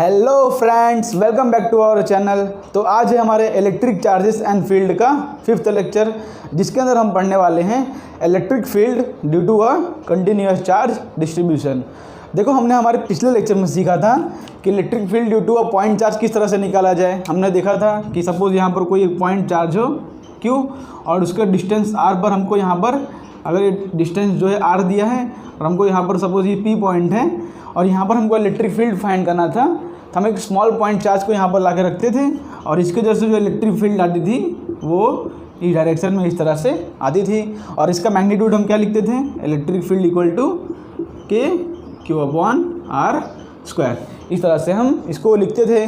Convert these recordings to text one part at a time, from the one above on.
Hello friends, welcome back to our channel. तो आज है हमारे इलेक्ट्रिक चार्जेस एंड फील्ड का 5th लेक्चर, जिसके अंदर हम पढ़ने वाले हैं electric field due to a continuous charge distribution. देखो, हमने हमारे पिछले लेक्चर में सीखा था कि electric field due to a point charge किस तरह से निकाला जाए। हमने देखा था कि सपोज़ यहाँ पर कोई एक पॉइंट चार्ज हो Q और उसका डिस्टेंस R पर हमको यहाँ पर अगर ये डिस्टेंस जो है R दिया है और हमको यहाँ पर सपोज़ ये P पॉइंट है और यहाँ पर हमको इलेक्ट्रिक फील्ड फाइंड करना था, तो हम एक स्मॉल पॉइंट चार्ज को यहाँ पर ला के रखते थे और इसके वजह से जो इलेक्ट्रिक फील्ड आती थी वो इस डायरेक्शन में इस तरह से आती थी। और इसका मैग्नीट्यूड हम क्या लिखते थे, electric field equal to Q/R²। इस तरह से हम इसको लिखते थे।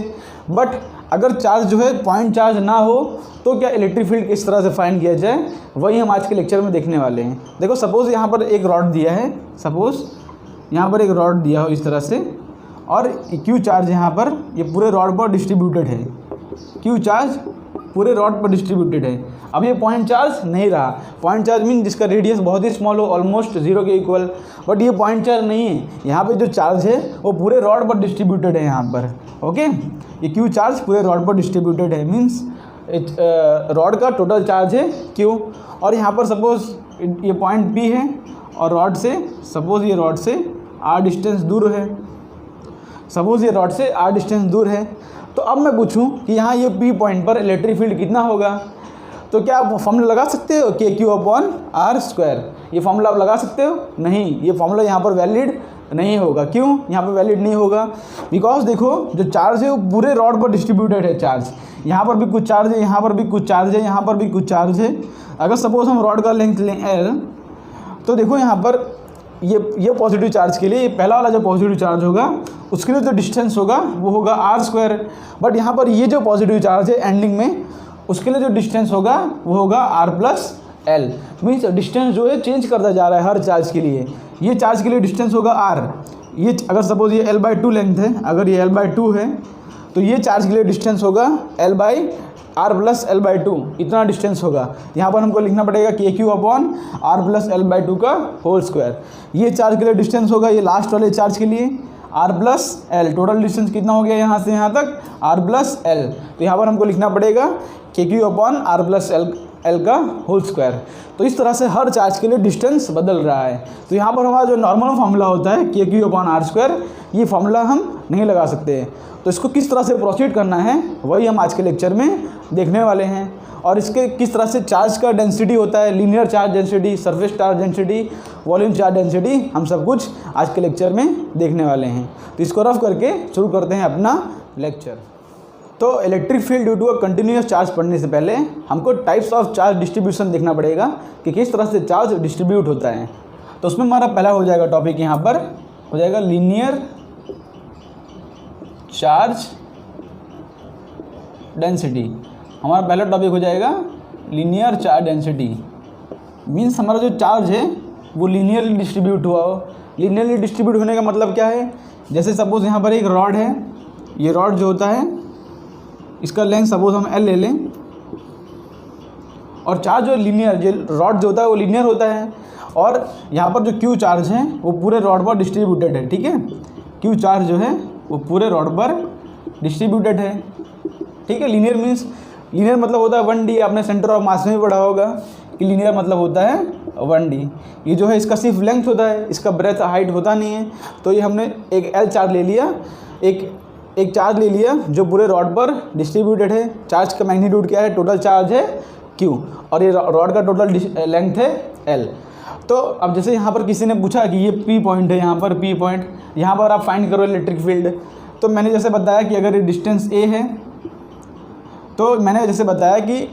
बट अगर चार्ज जो है पॉइंट चार्ज ना हो तो क्या इलेक्ट्रिक फील्ड किस तरह से फाइंड किया जाए, वही हम आज के लेक्चर में देखने वाले हैं। देखो, सपोज़ यहाँ पर एक रॉड दिया है, सपोज़ यहाँ पर एक रॉड दिया हो इस तरह से, और Q चार्ज यहाँ पर ये पूरे रॉड पर डिस्ट्रीब्यूटेड है। Q चार्ज पूरे रॉड पर डिस्ट्रीब्यूटेड है। अब ये पॉइंट चार्ज नहीं रहा। पॉइंट चार्ज मीन जिसका रेडियस बहुत ही स्मॉल हो, ऑलमोस्ट 0 के इक्वल। बट ये पॉइंट चार्ज नहीं है। यहाँ पे जो चार्ज है वो पूरे रॉड पर डिस्ट्रीब्यूटेड है यहाँ पर। ओके, ये Q चार्ज पूरे रॉड पर डिस्ट्रीब्यूटेड है, मीन्स रॉड का टोटल चार्ज है Q। और यहाँ पर सपोज़ ये पॉइंट P है और रॉड से सपोज़ ये रॉड से R डिस्टेंस दूर है। सपोज़ ये रॉड से R डिस्टेंस दूर है। तो अब मैं पूछूं कि यहाँ ये P पॉइंट पर इलेक्ट्रिक फील्ड कितना होगा, तो क्या आप फॉर्मूला लगा सकते हो KQ/R²? ये फॉर्मूला आप लगा सकते हो? नहीं, ये फॉर्मूला यहाँ पर वैलिड नहीं होगा। क्यों यहाँ पर वैलिड नहीं होगा? बिकॉज देखो, जो चार्ज है वो पूरे रॉड पर डिस्ट्रीब्यूटेड है। चार्ज यहाँ पर भी कुछ चार्ज है, यहाँ पर भी कुछ चार्ज है, यहाँ पर भी कुछ चार्ज है। अगर सपोज हम रॉड का लेंथ लें L, तो देखो यहाँ पर ये पॉजिटिव चार्ज के लिए, ये पहला वाला जो पॉजिटिव चार्ज होगा उसके लिए जो डिस्टेंस होगा वो होगा R²। बट यहाँ पर ये जो पॉजिटिव चार्ज है एंडिंग में, उसके लिए जो डिस्टेंस होगा वो होगा R+L। मीन्स डिस्टेंस जो है चेंज करता जा रहा है हर चार्ज के लिए। ये चार्ज के लिए डिस्टेंस होगा R। ये अगर सपोज ये L/2 लेंथ है, अगर ये L/2 है तो ये चार्ज के लिए डिस्टेंस होगा L/R+L/2, इतना डिस्टेंस होगा। यहाँ पर हमको लिखना पड़ेगा KQ/R+L/2 का होल स्क्वायर। ये चार्ज के लिए डिस्टेंस होगा, ये लास्ट वाले चार्ज के लिए R+L। टोटल डिस्टेंस कितना हो गया यहाँ से यहाँ तक, R+L। तो यहाँ पर हमको लिखना पड़ेगा KQ/R+L का होल स्क्वायर। तो इस तरह से हर चार्ज के लिए डिस्टेंस बदल रहा है। तो यहाँ पर हमारा जो नॉर्मल फार्मूला होता है KQ/R², ये फार्मूला हम नहीं लगा सकते। तो इसको किस तरह से प्रोसीड करना है वही हम आज के लेक्चर में देखने वाले हैं। और इसके किस तरह से चार्ज का डेंसिटी होता है, linear charge density, surface charge density, volume charge density, हम सब कुछ आज के लेक्चर में देखने वाले हैं। तो इसको रफ करके शुरू करते हैं अपना लेक्चर। तो electric field due to a continuous charge पढ़ने से पहले हमको टाइप्स ऑफ चार्ज डिस्ट्रीब्यूशन देखना पड़ेगा कि किस तरह से चार्ज डिस्ट्रीब्यूट होता है। तो उसमें हमारा पहला हो जाएगा टॉपिक, यहाँ पर हो जाएगा लीनियर चार्ज डेंसिटी। हमारा पहला टॉपिक हो जाएगा लीनियर चार्ज डेंसिटी। मीन्स हमारा जो चार्ज है वो लीनियरली डिस्ट्रीब्यूट हुआ हो। लीनियरली डिस्ट्रीब्यूट होने का मतलब क्या है, जैसे सपोज़ यहाँ पर एक रॉड है, ये रॉड जो होता है इसका लेंथ सपोज़ हम L ले लें, और चार्ज जो लीनियर, जो रॉड जो होता है वो लीनियर होता है। और यहाँ पर जो Q चार्ज है वो पूरे रॉड पर डिस्ट्रीब्यूटेड है। ठीक है, Q चार्ज जो है वो पूरे रॉड पर डिस्ट्रीब्यूटेड है। ठीक है, लीनियर मीन्स, लीनियर मतलब होता है 1D। आपने सेंटर ऑफ मास में भी पढ़ा होगा कि लीनियर मतलब होता है 1D। ये जो है इसका सिर्फ लेंथ होता है, इसका ब्रेथ हाइट होता नहीं है। तो ये हमने एक L चार्ज ले लिया, एक चार्ज ले लिया जो पूरे रॉड पर डिस्ट्रीब्यूटेड है। चार्ज का मैग्नीट्यूड क्या है, टोटल चार्ज है Q, और ये रॉड का टोटल लेंथ है L। तो अब जैसे यहाँ पर किसी ने पूछा कि ये P पॉइंट है, यहाँ पर P पॉइंट, यहाँ पर आप फाइंड करो इलेक्ट्रिक फील्ड। तो मैंने जैसे बताया कि अगर ये डिस्टेंस A है, तो मैंने जैसे बताया कि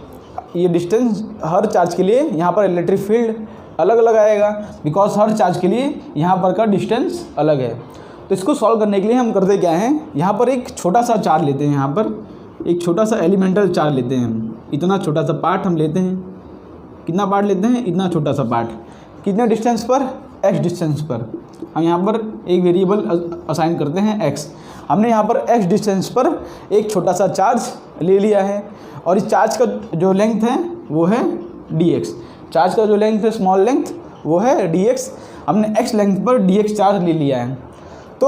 ये डिस्टेंस हर चार्ज के लिए यहाँ पर इलेक्ट्रिक फील्ड अलग अलग आएगा, बिकॉज हर चार्ज के लिए यहाँ पर का डिस्टेंस अलग है। तो इसको सॉल्व करने के लिए हम करते क्या हैं, यहाँ पर एक छोटा सा चार्ज लेते हैं, यहाँ पर एक छोटा सा एलिमेंटल चार्ज लेते हैं हम। इतना छोटा सा पार्ट हम लेते हैं। कितना पार्ट लेते हैं, इतना छोटा सा पार्ट। कितने डिस्टेंस पर, x डिस्टेंस पर। हम यहाँ पर एक वेरिएबल असाइन करते हैं x। हमने यहाँ पर x डिस्टेंस पर एक छोटा सा चार्ज ले लिया है, और इस चार्ज का जो लेंथ है वो है dx। चार्ज का जो लेंथ है, स्मॉल लेंथ, वो है dx। हमने x लेंथ पर dx चार्ज ले लिया है। तो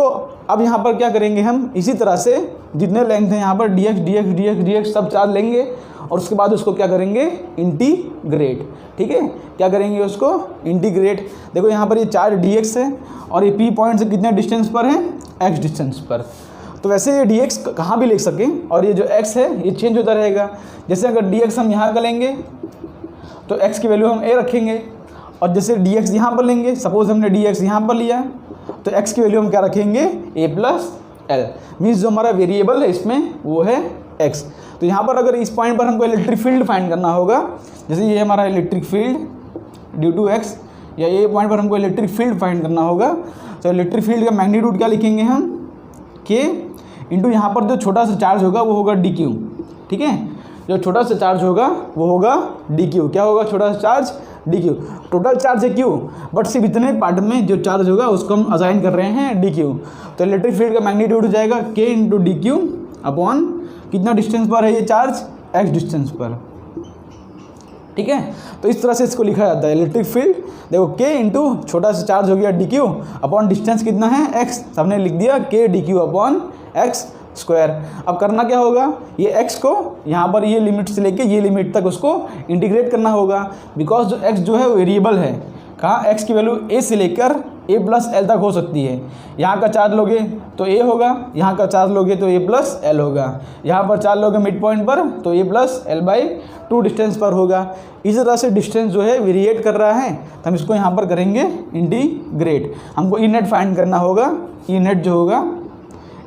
अब यहाँ पर क्या करेंगे हम, इसी तरह से जितने लेंथ हैं यहाँ पर dx सब चार्ज लेंगे और उसके बाद उसको क्या करेंगे, इंटीग्रेट। ठीक है, क्या करेंगे उसको, इंटीग्रेट। देखो यहाँ पर ये चार्ज dx है और ये p पॉइंट से कितने डिस्टेंस पर है, x डिस्टेंस पर। तो वैसे ये dx कहाँ भी लिख सकें और ये जो x है ये चेंज होता रहेगा। जैसे अगर dx हम यहाँ का लेंगे तो x की वैल्यू हम a रखेंगे, और जैसे dx यहाँ पर लेंगे, सपोज हमने dx यहाँ पर लिया तो x की वैल्यू हम क्या रखेंगे, a प्लस एल। मीन्स जो हमारा वेरिएबल है इसमें वो है x। तो यहाँ पर अगर इस पॉइंट पर हमको इलेक्ट्रिक फील्ड फाइंड करना होगा, जैसे ये हमारा electric field due to x, या ये पॉइंट पर हमको इलेक्ट्रिक फील्ड फाइंड करना होगा, तो इलेक्ट्रिक फील्ड का मैग्नीट्यूड क्या लिखेंगे हम, k इंटू यहाँ पर जो छोटा सा चार्ज होगा वो होगा dq। ठीक है, जो छोटा सा चार्ज होगा वो होगा dq। क्या होगा छोटा सा चार्ज, dq। टोटल चार्ज है q, बट सिर्फ इतने पार्ट में जो चार्ज होगा उसको हम असाइन कर रहे हैं dq। तो इलेक्ट्रिक फील्ड का मैग्नीट्यूड हो जाएगा k इंटू dq अपॉन कितना डिस्टेंस पर है ये चार्ज, x डिस्टेंस पर। ठीक है, तो इस तरह से इसको लिखा जाता है इलेक्ट्रिक फील्ड। देखो k इंटू छोटा सा चार्ज हो गया dq अपॉन डिस्टेंस कितना है x, सबने लिख दिया k dq upon x square. अब करना क्या होगा, ये x को यहाँ पर ये लिमिट से लेके ये लिमिट तक उसको इंटीग्रेट करना होगा, बिकॉज जो x जो है वेरिएबल है। कहाँ, x की वैल्यू a से लेकर a प्लस एल तक हो सकती है। यहाँ का चार्ज लोगे तो a होगा, यहाँ का चार्ज लोगे तो a प्लस एल होगा, यहाँ पर चार्ज लोगे मिड पॉइंट पर तो a plus L by 2 distance पर होगा। इस तरह से डिस्टेंस जो है वेरिएट कर रहा है, तो हम इसको यहाँ पर करेंगे इंटीग्रेट। हमको ई नेट फाइंड करना होगा, ई नेट जो होगा,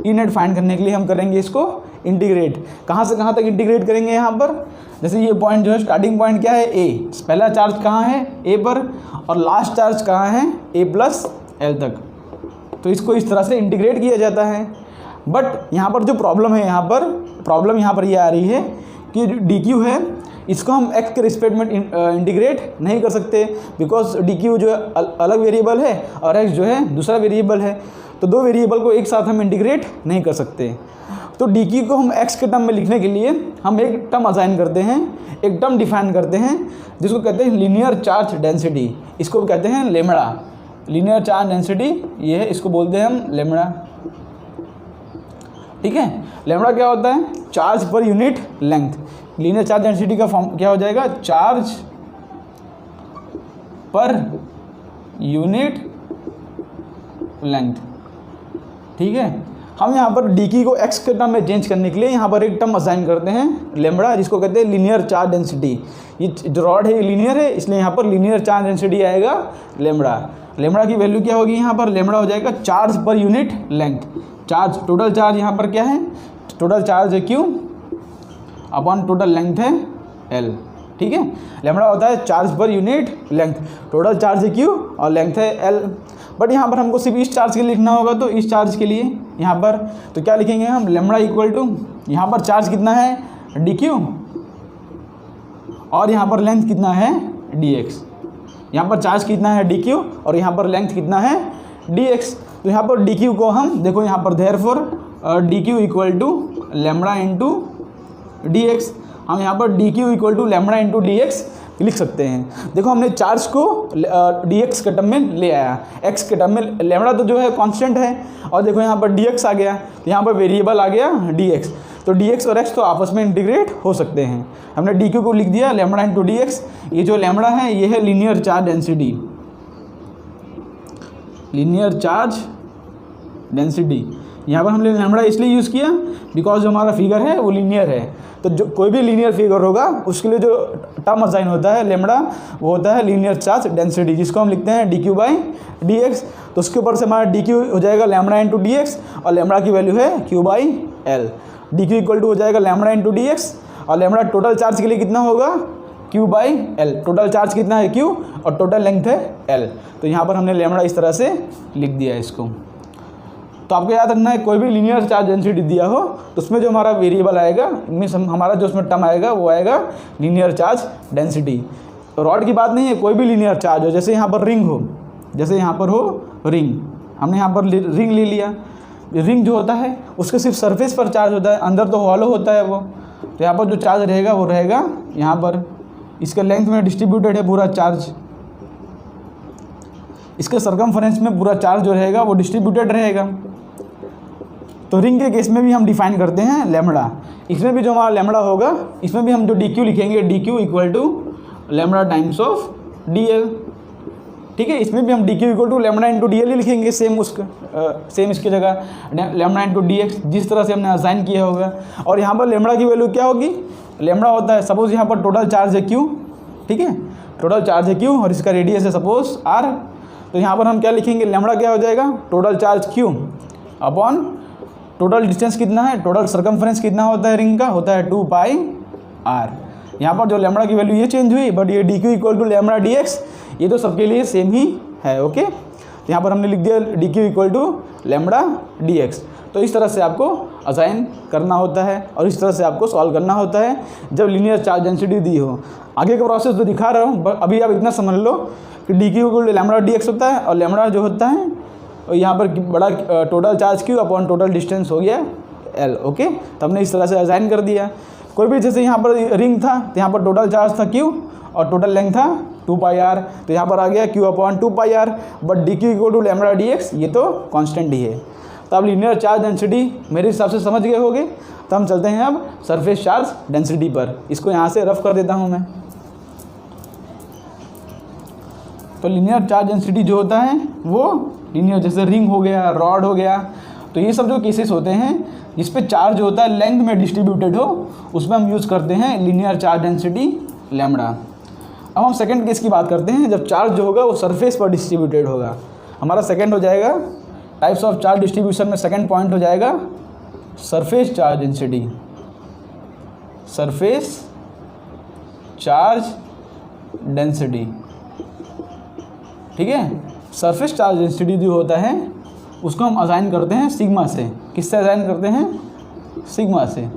ई नेट फाइंड करने के लिए हम करेंगे इसको इंटीग्रेट। कहाँ से कहाँ तक इंटीग्रेट करेंगे, यहाँ पर जैसे ये पॉइंट जो है स्टार्टिंग पॉइंट क्या है, a, पहला चार्ज कहाँ है a पर, और लास्ट चार्ज कहाँ है a प्लस एल तक। तो इसको इस तरह से इंटीग्रेट किया जाता है। बट यहाँ पर जो प्रॉब्लम है, यहाँ पर प्रॉब्लम यहाँ पर ये आ रही है कि dq है इसको हम x के रिस्पेक्ट में इंटीग्रेट नहीं कर सकते, बिकॉज dq जो है अलग वेरिएबल है और x जो है दूसरा वेरिएबल है। तो दो वेरिएबल को एक साथ हम इंटीग्रेट नहीं कर सकते। तो dq को हम x के टर्म में लिखने के लिए हम एक टर्म असाइन करते हैं, एक टर्म डिफाइन करते हैं जिसको कहते हैं लीनियर चार्ज डेंसिटी। इसको कहते हैं लेमड़ा, लीनियर चार्ज डेंसिटी ये है, इसको बोलते हैं हम लेमड़ा। ठीक है, लेमड़ा क्या होता है, charge per unit length. Linear charge density का फॉर्म क्या हो जाएगा, चार्ज पर यूनिट लेंथ। ठीक है, हम यहाँ पर dq को x के टर्म में चेंज करने के लिए यहाँ पर एक टर्म असाइन करते हैं लेमड़ा, जिसको कहते हैं लीनियर चार्ज डेंसिटी। ये जो रॉड है ये लीनियर है, इसलिए यहाँ पर लीनियर चार्ज डेंसिटी आएगा लेमड़ा। लेमड़ा की वैल्यू क्या होगी, यहाँ पर लेमड़ा हो जाएगा charge per unit length. Charge, total charge यहाँ पर क्या है, टोटल चार्ज है q अपॉन टोटल लेंथ है l। ठीक है, लेमड़ा होता है charge per unit length, total charge है q और लेंथ है l। बट यहाँ पर हमको सिर्फ इस चार्ज के लिए लिखना होगा, तो इस चार्ज के लिए यहाँ पर तो क्या लिखेंगे हम, लेमड़ा इक्वल टू, यहाँ पर चार्ज कितना है dq और यहाँ पर लेंथ कितना है dx। यहाँ पर चार्ज कितना है dq और यहाँ पर लेंथ कितना है dx। तो यहाँ पर dq को हम देखो यहाँ पर therefore dq equal to lambda into dx, हम यहाँ पर dq equal to lambda into dx लिख सकते हैं। देखो हमने चार्ज को dx के टर्म में ले आया, x के टर्म में, लेमड़ा तो जो है कांस्टेंट है, और देखो यहाँ पर dx आ गया, तो यहाँ पर वेरिएबल आ गया dx। तो dx और x तो आपस में इंटीग्रेट हो सकते हैं। हमने dq को लिख दिया लेमड़ा इंटू dx। ये जो लेमड़ा है ये है linear charge density, linear charge density. यहाँ पर हमने लेमड़ा इसलिए यूज़ किया बिकॉज जो हमारा फिगर है वो लीनियर है। तो जो कोई भी लीनियर फिगर होगा उसके लिए जो टर्म असाइन होता है लेमड़ा, वो होता है लीनियर चार्ज डेंसिटी, जिसको हम लिखते हैं dq बाई dx। तो उसके ऊपर से हमारा dq हो जाएगा लेमड़ा इंटू dx और लेमड़ा की वैल्यू है q by L. dq equal to हो जाएगा लेमड़ा इंटू dx और लेमड़ा टोटल चार्ज के लिए कितना होगा, q by L. Total charge कितना है q और टोटल लेंथ है l। तो यहाँ पर हमने लेमड़ा इस तरह से लिख दिया इसको। तो आपको याद रखना है, कोई भी लीनियर चार्ज डेंसिटी दिया हो तो उसमें जो हमारा वेरिएबल आएगा, मीन्स हमारा जो उसमें टर्म आएगा वो आएगा लीनियर चार्ज डेंसिटी। रॉड की बात नहीं है, कोई भी लीनियर चार्ज हो, जैसे यहाँ पर रिंग हो, जैसे यहाँ पर हो रिंग, हमने यहाँ पर रिंग ले लिया। रिंग जो होता है उसके सिर्फ सरफेस पर चार्ज होता है, अंदर तो हॉलो होता है वो। तो यहाँ पर जो चार्ज रहेगा वो रहेगा यहाँ पर, इसके लेंथ में डिस्ट्रीब्यूटेड है पूरा चार्ज। इसके सरकमफ्रेंस में पूरा चार्ज जो रहेगा वो डिस्ट्रीब्यूटेड रहेगा। तो रिंग के केस में भी हम डिफाइन करते हैं लैम्बडा। इसमें भी जो हमारा लैम्बडा होगा, इसमें भी हम जो डी क्यू लिखेंगे, D Q equal to lambda times of D L. ठीक है, इसमें भी हम D Q equal to lambda into D L ही लिखेंगे, सेम इसकी जगह लैम्बडा इंटू डी एक्स, जिस तरह से हमने असाइन किया होगा। और यहाँ पर लैम्बडा की वैल्यू क्या होगी, लैम्बडा होता है सपोज यहाँ पर टोटल चार्ज है क्यू, ठीक है, टोटल चार्ज है क्यू और इसका रेडियस है सपोज आर। तो यहाँ पर हम क्या लिखेंगे, लैम्बडा क्या हो जाएगा, total charge Q upon total distance कितना है, टोटल सरकमफ्रेंस कितना होता है रिंग का, होता है 2 पाई आर। यहाँ पर जो लैम्बडा की वैल्यू ये चेंज हुई, बट ये D Q equal to lambda D x ये तो सबके लिए सेम ही है। ओके, तो यहाँ पर हमने लिख दिया D Q equal to lambda D X. तो इस तरह से आपको असाइन करना होता है और इस तरह से आपको सॉल्व करना होता है जब लीनियर चार्ज डेंसिटी दी हो। आगे का प्रोसेस तो दिखा रहा हूँ, अभी आप इतना समझ लो कि D Q equal to lambda D X होता है और लैम्बडा जो होता है यहाँ पर बड़ा total charge Q upon total distance हो गया एल। ओके, तो हमने इस तरह से असाइन कर दिया। कोई भी जैसे यहाँ पर रिंग था तो यहाँ पर टोटल चार्ज था क्यू और टोटल लेंथ था 2 पाई आर, तो यहाँ पर आ गया q upon 2 pi r, but d Q equal to lambda D x ये तो कांस्टेंट ही है। तो आप लीनियर चार्ज डेंसिटी मेरे हिसाब से समझ गए होंगे। तो हम चलते हैं अब सरफेस चार्ज डेंसिटी पर। इसको यहाँ से रफ कर देता हूँ मैं। तो लीनियर चार्ज डेंसिटी जो होता है वो लीनियर, जैसे रिंग हो गया, रॉड हो गया, तो ये सब जो केसेस होते हैं जिस पे चार्ज होता है लेंथ में डिस्ट्रीब्यूटेड हो, उसमें हम यूज़ करते हैं लीनियर चार्ज डेंसिटी लैम्बडा। अब हम सेकंड केस की बात करते हैं जब चार्ज जो होगा वो सरफेस पर डिस्ट्रीब्यूटेड होगा। हमारा सेकंड हो जाएगा टाइप्स ऑफ चार्ज डिस्ट्रीब्यूशन में सेकंड पॉइंट हो जाएगा surface charge density. Surface charge density, ठीक है। सरफेस चार्ज डेंसिटी जो होता है उसको हम असाइन करते हैं सिग्मा से। किससे असाइन करते हैं, सिग्मा से,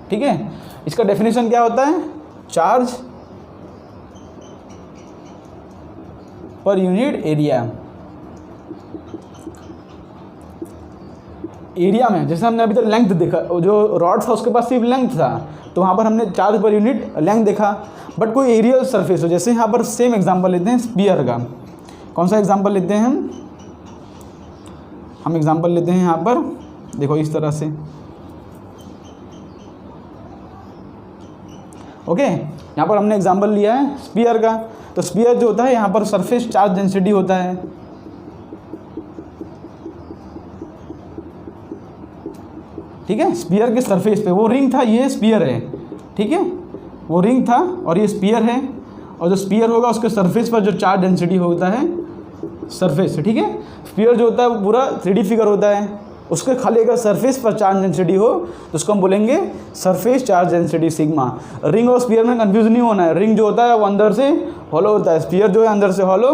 ठीक है। इसका डेफिनेशन क्या होता है, charge per unit area. Area में जैसे हमने अभी तक लेंथ देखा, जो रॉड था उसके पास सिर्फ लेंथ था, तो वहाँ पर हमने चार्ज पर यूनिट लेंथ देखा। बट कोई एरियल सरफेस हो, जैसे यहाँ पर सेम एग्जांपल लेते हैं स्फीयर का। कौन सा एग्जांपल लेते हैं हम एग्जांपल लेते हैं यहाँ पर, देखो इस तरह से। ओके, यहाँ पर हमने एग्जांपल लिया है स्फीयर का। तो स्फीयर जो होता है यहाँ पर सरफेस चार्ज डेंसिटी होता है, ठीक है। स्फीयर के सरफेस पे वो रिंग था, ये स्फीयर है, ठीक है। वो रिंग था और ये स्फीयर है, और जो स्फीयर होगा उसके सरफेस पर जो चार्ज डेंसिटी होता है सरफेस से, ठीक है। स्फीयर जो होता है वो पूरा 3D फिगर होता है, उसके खाली अगर सरफेस पर चार्ज डेंसिटी हो तो उसको हम बोलेंगे surface charge density sigma. Ring और स्फीयर में कंफ्यूज नहीं होना है। रिंग जो होता है वो अंदर से हॉलो होता है, स्फीयर जो है अंदर से हॉलो,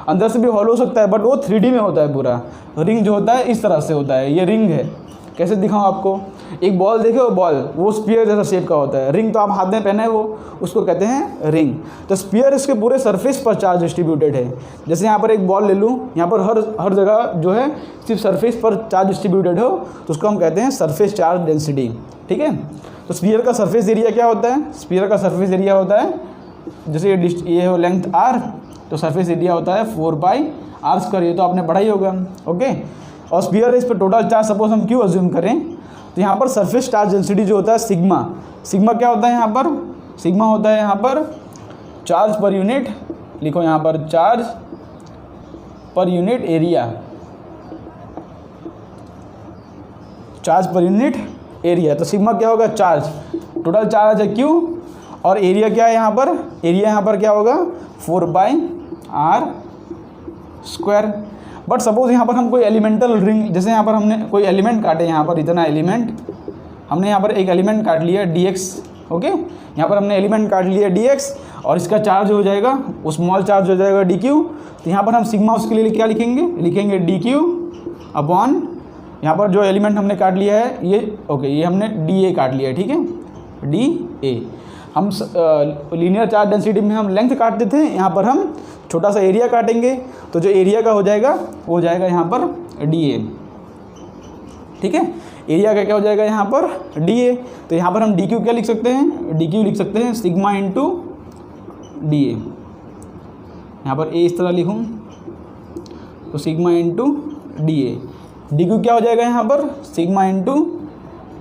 अंदर से भी हॉलो हो सकता है, बट वो 3D में होता है पूरा। रिंग जो होता है इस तरह से होता है, ये रिंग है। कैसे दिखाऊं आपको, एक बॉल देखे, वो बॉल वो स्फीयर जैसा शेप का होता है। रिंग तो आप हाथ में पहने वो, उसको कहते हैं रिंग। तो स्फीयर इसके पूरे सरफेस पर चार्ज डिस्ट्रीब्यूटेड है। जैसे यहाँ पर एक बॉल ले लूँ, यहाँ पर हर जगह जो है सिर्फ सरफेस पर चार्ज डिस्ट्रीब्यूटेड हो, तो उसको हम कहते हैं सरफेस चार्ज डेंसिटी, ठीक है। तो स्फीयर का सरफेस एरिया क्या होता है, स्फीयर का सरफेस एरिया होता है, जैसे ये हो लेंथ r, तो सरफेस एरिया होता है 4 पाई r स्क्वायर। ये तो आपने पढ़ा ही होगा, ओके। और स्फीयर इस पर टोटल चार्ज सपोज हम क्यों अज्यूम करें, तो यहाँ पर सरफेस चार्ज डेंसिटी जो होता है सिग्मा। सिग्मा क्या होता है यहाँ पर, सिग्मा होता है यहाँ पर चार्ज पर यूनिट, लिखो यहाँ पर charge per unit area, charge per unit area. तो सिग्मा क्या होगा, चार्ज, टोटल चार्ज है क्यू, और एरिया क्या है यहाँ पर, एरिया यहाँ पर क्या होगा 4 पाई r स्क्वायर। बट सपोज यहाँ पर हम कोई एलिमेंटल रिंग, जैसे यहाँ पर हमने कोई एलिमेंट काटे, यहाँ पर इतना एलिमेंट, हमने यहाँ पर एक एलिमेंट काट लिया dx, ओके। यहाँ पर हमने एलिमेंट काट लिया dx और इसका चार्ज हो जाएगा, वो स्मॉल चार्ज हो जाएगा dq। तो यहाँ पर हम सिग्मा उसके लिए क्या लिखेंगे, लिखेंगे dq अपॉन यहाँ पर जो एलिमेंट हमने काट लिया है ये, ओके, ये हमने dA काट लिया है, ठीक है, dA। हम लीनियर चार्ज डेंसिटी में हम लेंथ काटते थे, यहाँ पर हम छोटा सा एरिया काटेंगे, तो जो एरिया का हो जाएगा वो हो जाएगा यहाँ पर dA, ठीक है। एरिया का क्या हो जाएगा यहाँ पर dA। तो यहाँ पर हम dq क्या लिख सकते हैं, dq लिख सकते हैं सिग्मा इंटू dA। यहाँ पर a इस तरह लिखूँ, तो सिग्मा इंटू डी ए। डी क्यू क्या हो जाएगा यहाँ पर, सिग्मा इंटू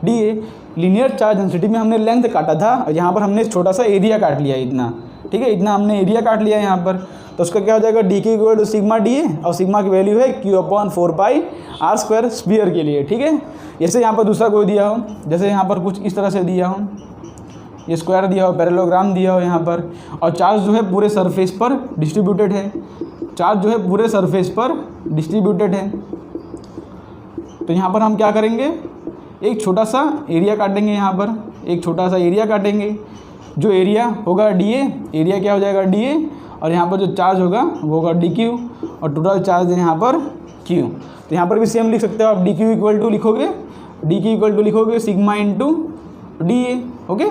डी ए। लीनियर चार्ज डेंसिटी में हमने लेंथ काटा था और यहाँ पर हमने छोटा सा एरिया काट लिया इतना, ठीक है, इतना हमने एरिया काट लिया यहाँ पर। तो उसका क्या हो जाएगा, d Q equal to sigma d a, और सिग्मा की वैल्यू है q upon 4 pi r square sphere के लिए, ठीक है। जैसे यहाँ पर दूसरा कोई दिया हो, जैसे यहाँ पर कुछ इस तरह से दिया हो, ये स्क्वायर दिया हो, पैरेललोग्राम दिया हो यहाँ पर, और चार्ज जो है पूरे सरफेस पर डिस्ट्रीब्यूटेड है, चार्ज जो है पूरे सरफेस पर डिस्ट्रीब्यूटेड है। तो यहाँ पर हम क्या करेंगे, एक छोटा सा एरिया काटेंगे, यहाँ पर एक छोटा सा एरिया काटेंगे, जो एरिया होगा डी ए, एरिया क्या हो जाएगा डी ए, और यहाँ पर जो चार्ज होगा वो होगा डी क्यू, और टोटल चार्ज है यहाँ पर क्यू। तो यहाँ पर भी सेम लिख सकते हो आप, डी क्यू इक्वल टू लिखोगे, डी क्यू इक्वल टू लिखोगे sigma into d a, okay,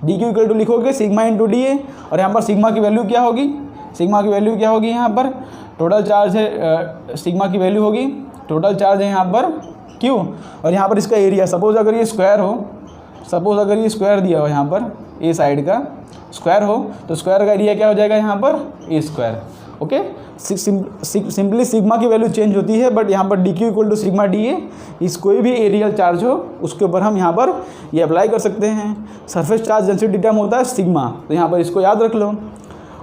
d Q equal to लिखोगे सिग्मा इंटू डी ए, और यहाँ पर सिग्मा की वैल्यू क्या होगी, सिग्मा की वैल्यू क्या होगी, यहाँ पर टोटल चार्ज है, सिग्मा की वैल्यू होगी टोटल चार्ज है यहाँ पर क्यू, और यहाँ पर इसका एरिया, सपोज अगर ये स्क्वायर हो, सपोज अगर ये स्क्वायर दिया हो यहाँ पर, ए साइड का स्क्वायर हो, तो स्क्वायर का एरिया क्या हो जाएगा यहाँ पर a square, okay. Simply sigma की वैल्यू चेंज होती है, बट यहाँ पर d Q equal to sigma d a, इस कोई भी एरियल चार्ज हो उसके ऊपर हम यहाँ पर ये अप्लाई कर सकते हैं। सरफेस चार्ज डेंसिटी टर्म होता है सिग्मा, तो यहाँ पर इसको याद रख लो।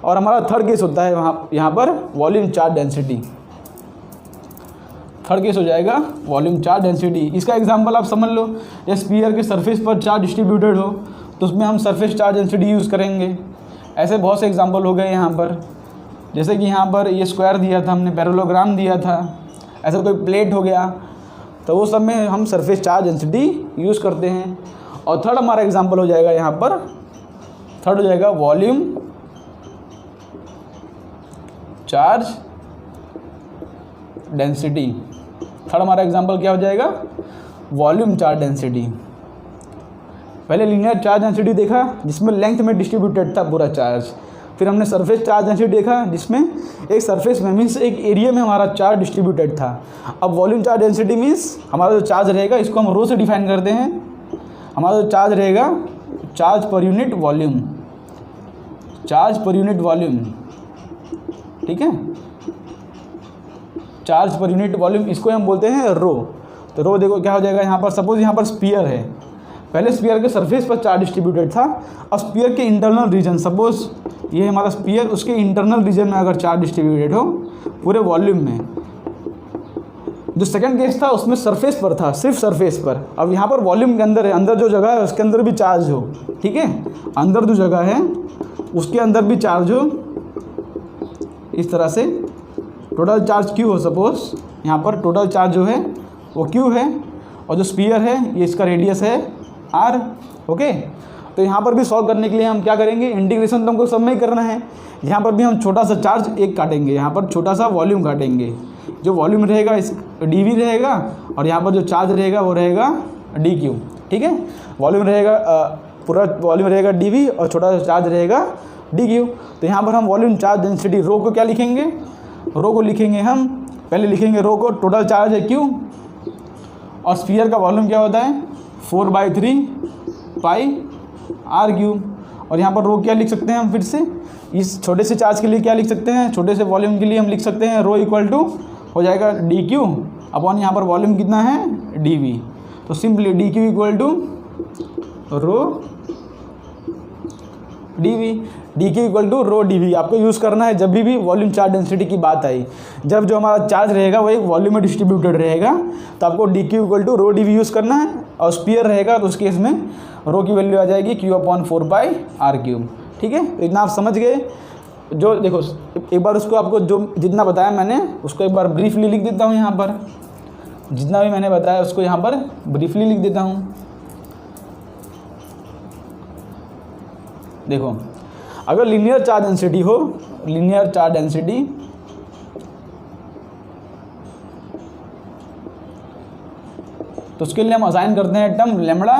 और हमारा थर्ड केस होता है वहाँ यहाँ पर volume charge density, third case हो जाएगा वॉल्यूम चार्ज डेंसिटी। इसका एग्जांपल आप समझ लो, या स्फीयर के सरफेस पर चार्ज डिस्ट्रीब्यूटेड हो तो उसमें हम सरफेस चार्ज डेंसिटी यूज़ करेंगे। ऐसे बहुत से एग्जांपल हो गए यहाँ पर, जैसे कि यहाँ पर ये स्क्वायर दिया था हमने, पैरेललोग्राम दिया था, ऐसा कोई प्लेट हो गया, तो वो सब में हम सरफेस चार्ज डेंसिटी यूज़ करते हैं। और थर्ड हमारा एग्जांपल हो जाएगा यहाँ पर, थर्ड हो जाएगा वॉल्यूम चार्ज डेंसिटी। थर्ड हमारा एग्जांपल क्या हो जाएगा, वॉल्यूम चार्ज डेंसिटी। पहले लीनियर चार्ज डेंसिटी देखा जिसमें लेंथ में डिस्ट्रीब्यूटेड था पूरा चार्ज, फिर हमने सरफेस चार्ज डेंसिटी देखा जिसमें एक सरफेस में मीन्स एक एरिया में हमारा चार्ज डिस्ट्रीब्यूटेड था। अब वॉल्यूम चार्ज डेंसिटी मीन्स हमारा जो चार्ज रहेगा, इसको हम रो से डिफाइन करते हैं, हमारा जो चार्ज रहेगा charge per unit volume, charge per unit volume, ठीक है, चार्ज पर यूनिट वॉल्यूम, इसको हम बोलते हैं रो। तो रो देखो क्या हो जाएगा यहाँ पर, सपोज यहाँ पर स्फीयर है, पहले स्फीयर के सरफेस पर चार्ज डिस्ट्रीब्यूटेड था, अब स्फीयर के इंटरनल रीजन, सपोज ये हमारा स्फीयर, उसके इंटरनल रीजन में अगर चार्ज डिस्ट्रीब्यूटेड हो पूरे वॉल्यूम में, जो सेकंड केस था उसमें सरफेस पर था, सिर्फ सरफेस पर, अब यहाँ पर वॉल्यूम के अंदर है, अंदर जो जगह है उसके अंदर भी चार्ज हो, ठीक है, अंदर जो जगह है उसके अंदर भी चार्ज हो, इस तरह से टोटल चार्ज क्यू हो, सपोज यहाँ पर टोटल चार्ज जो है वो क्यू है, और जो स्फीयर है ये इसका रेडियस है आर, ओके। तो यहाँ पर भी सॉल्व करने के लिए हम क्या करेंगे, इंटीग्रेशन तो हमको सब में ही करना है, यहाँ पर भी हम छोटा सा चार्ज एक काटेंगे, यहाँ पर छोटा सा वॉल्यूम काटेंगे, जो वॉल्यूम रहेगा इस डी वी रहेगा, और यहाँ पर जो चार्ज रहेगा वो रहेगा डी क्यू, ठीक है। वॉल्यूम रहेगा पूरा वॉल्यूम रहेगा डी वी, और छोटा सा चार्ज रहेगा डी क्यू। तो यहाँ पर हम वॉल्यूम चार्ज डेंसिटी रो को क्या लिखेंगे, रो को लिखेंगे हम, पहले लिखेंगे रो को, टोटल चार्ज है क्यू, और स्फीयर का वॉल्यूम क्या होता है 4/3 पाई आर क्यूब, और यहाँ पर रो क्या लिख सकते हैं हम, फिर से इस छोटे से चार्ज के लिए क्या लिख सकते हैं, छोटे से वॉल्यूम के लिए हम लिख सकते हैं रो इक्वल टू हो जाएगा डी क्यू अपॉन यहाँ पर वॉल्यूम कितना है डी वी। तो simply d Q equal to rho d v, d Q equal to rho d v आपको यूज़ करना है जब भी वॉल्यूम चार्ज डेंसिटी की बात आई। जब जो हमारा चार्ज रहेगा वो एक वॉल्यूम में डिस्ट्रीब्यूटेड रहेगा तो आपको d Q equal to rho d v use करना है, और स्पीयर रहेगा तो उस केस में रो की वैल्यू आ जाएगी q upon 4 pi r cube, ठीक है। तो इतना आप समझ गए। जो देखो एक बार उसको आपको जो जितना बताया मैंने उसको एक बार ब्रीफली लिख देता हूँ यहाँ पर, जितना भी मैंने बताया उसको यहाँ पर ब्रीफली लिख देता हूँ। देखो अगर लीनियर चार्ज डेंसिटी हो, लीनियर चार्ज डेंसिटी तो उसके लिए हम असाइन करते हैं term lambda,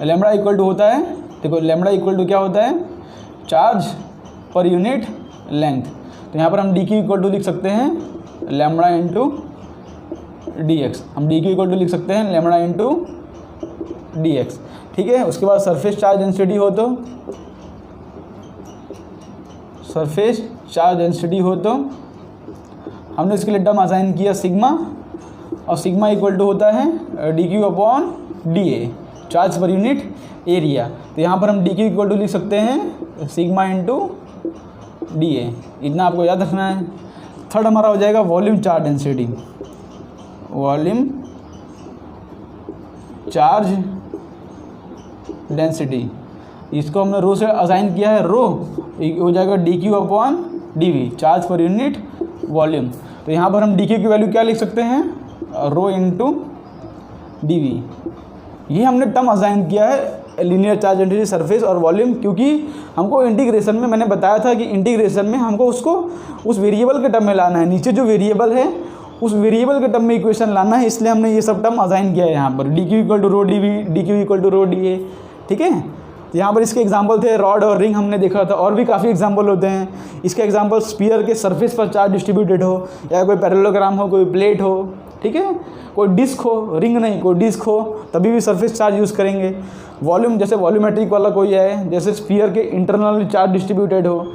lambda equal to होता है, देखो लेमड़ा इक्वल टू क्या होता है चार्ज पर यूनिट लेंथ। तो यहाँ पर हम डी क्यू इक्वल टू लिख सकते हैं लेमड़ा इंटू डी एक्स, हम डी क्यू इक्वल टू लिख सकते हैं लेमड़ा इंटू डी एक्स, ठीक है। उसके बाद सरफेस चार्ज डेंसिटी हो तो सरफेस चार्ज डेंसिटी हो तो हमने इसके लिए टर्म असाइन किया सिग्मा, और सिग्मा इक्वल टू होता है d Q upon D A, charge per unit area. तो यहाँ पर हम डी क्यू इक्वल टू लिख सकते हैं सिग्मा इंटू डी ए, इतना आपको याद रखना है। थर्ड हमारा हो जाएगा volume charge density, volume charge density, इसको हमने रो से असाइन किया है, रो हो जाएगा d Q upon d v, charge per unit volume. तो यहाँ पर हम डी क्यू की वैल्यू क्या लिख सकते हैं, रो इंटू डी वी। ये हमने टर्म असाइन किया है लीनियर चार्ज डेंसिटी सरफेस और वॉल्यूम, क्योंकि हमको इंटीग्रेशन में मैंने बताया था कि इंटीग्रेशन में हमको उसको उस वेरिएबल के टर्म में लाना है, नीचे जो वेरिएबल है उस वेरिएबल के टर्म में इक्वेशन लाना है, इसलिए हमने ये सब टर्म असाइन किया है यहाँ पर, d Q equal to rho d v, d Q equal to rho d a. ठीक है, तो यहाँ पर इसके एग्जांपल थे रॉड और रिंग हमने देखा था, और भी काफ़ी एग्जांपल होते हैं। इसके एग्जांपल स्फीयर के सरफेस पर चार्ज डिस्ट्रीब्यूटेड हो, या कोई पैरेललोग्राम हो, कोई प्लेट हो, ठीक है, कोई डिस्क हो, रिंग नहीं कोई डिस्क हो, तभी भी सरफेस चार्ज यूज़ करेंगे। वॉल्यूम जैसे वॉल्यूमेट्रिक वाला कोई है, जैसे स्फीयर के इंटरनली चार्ज डिस्ट्रीब्यूटेड हो,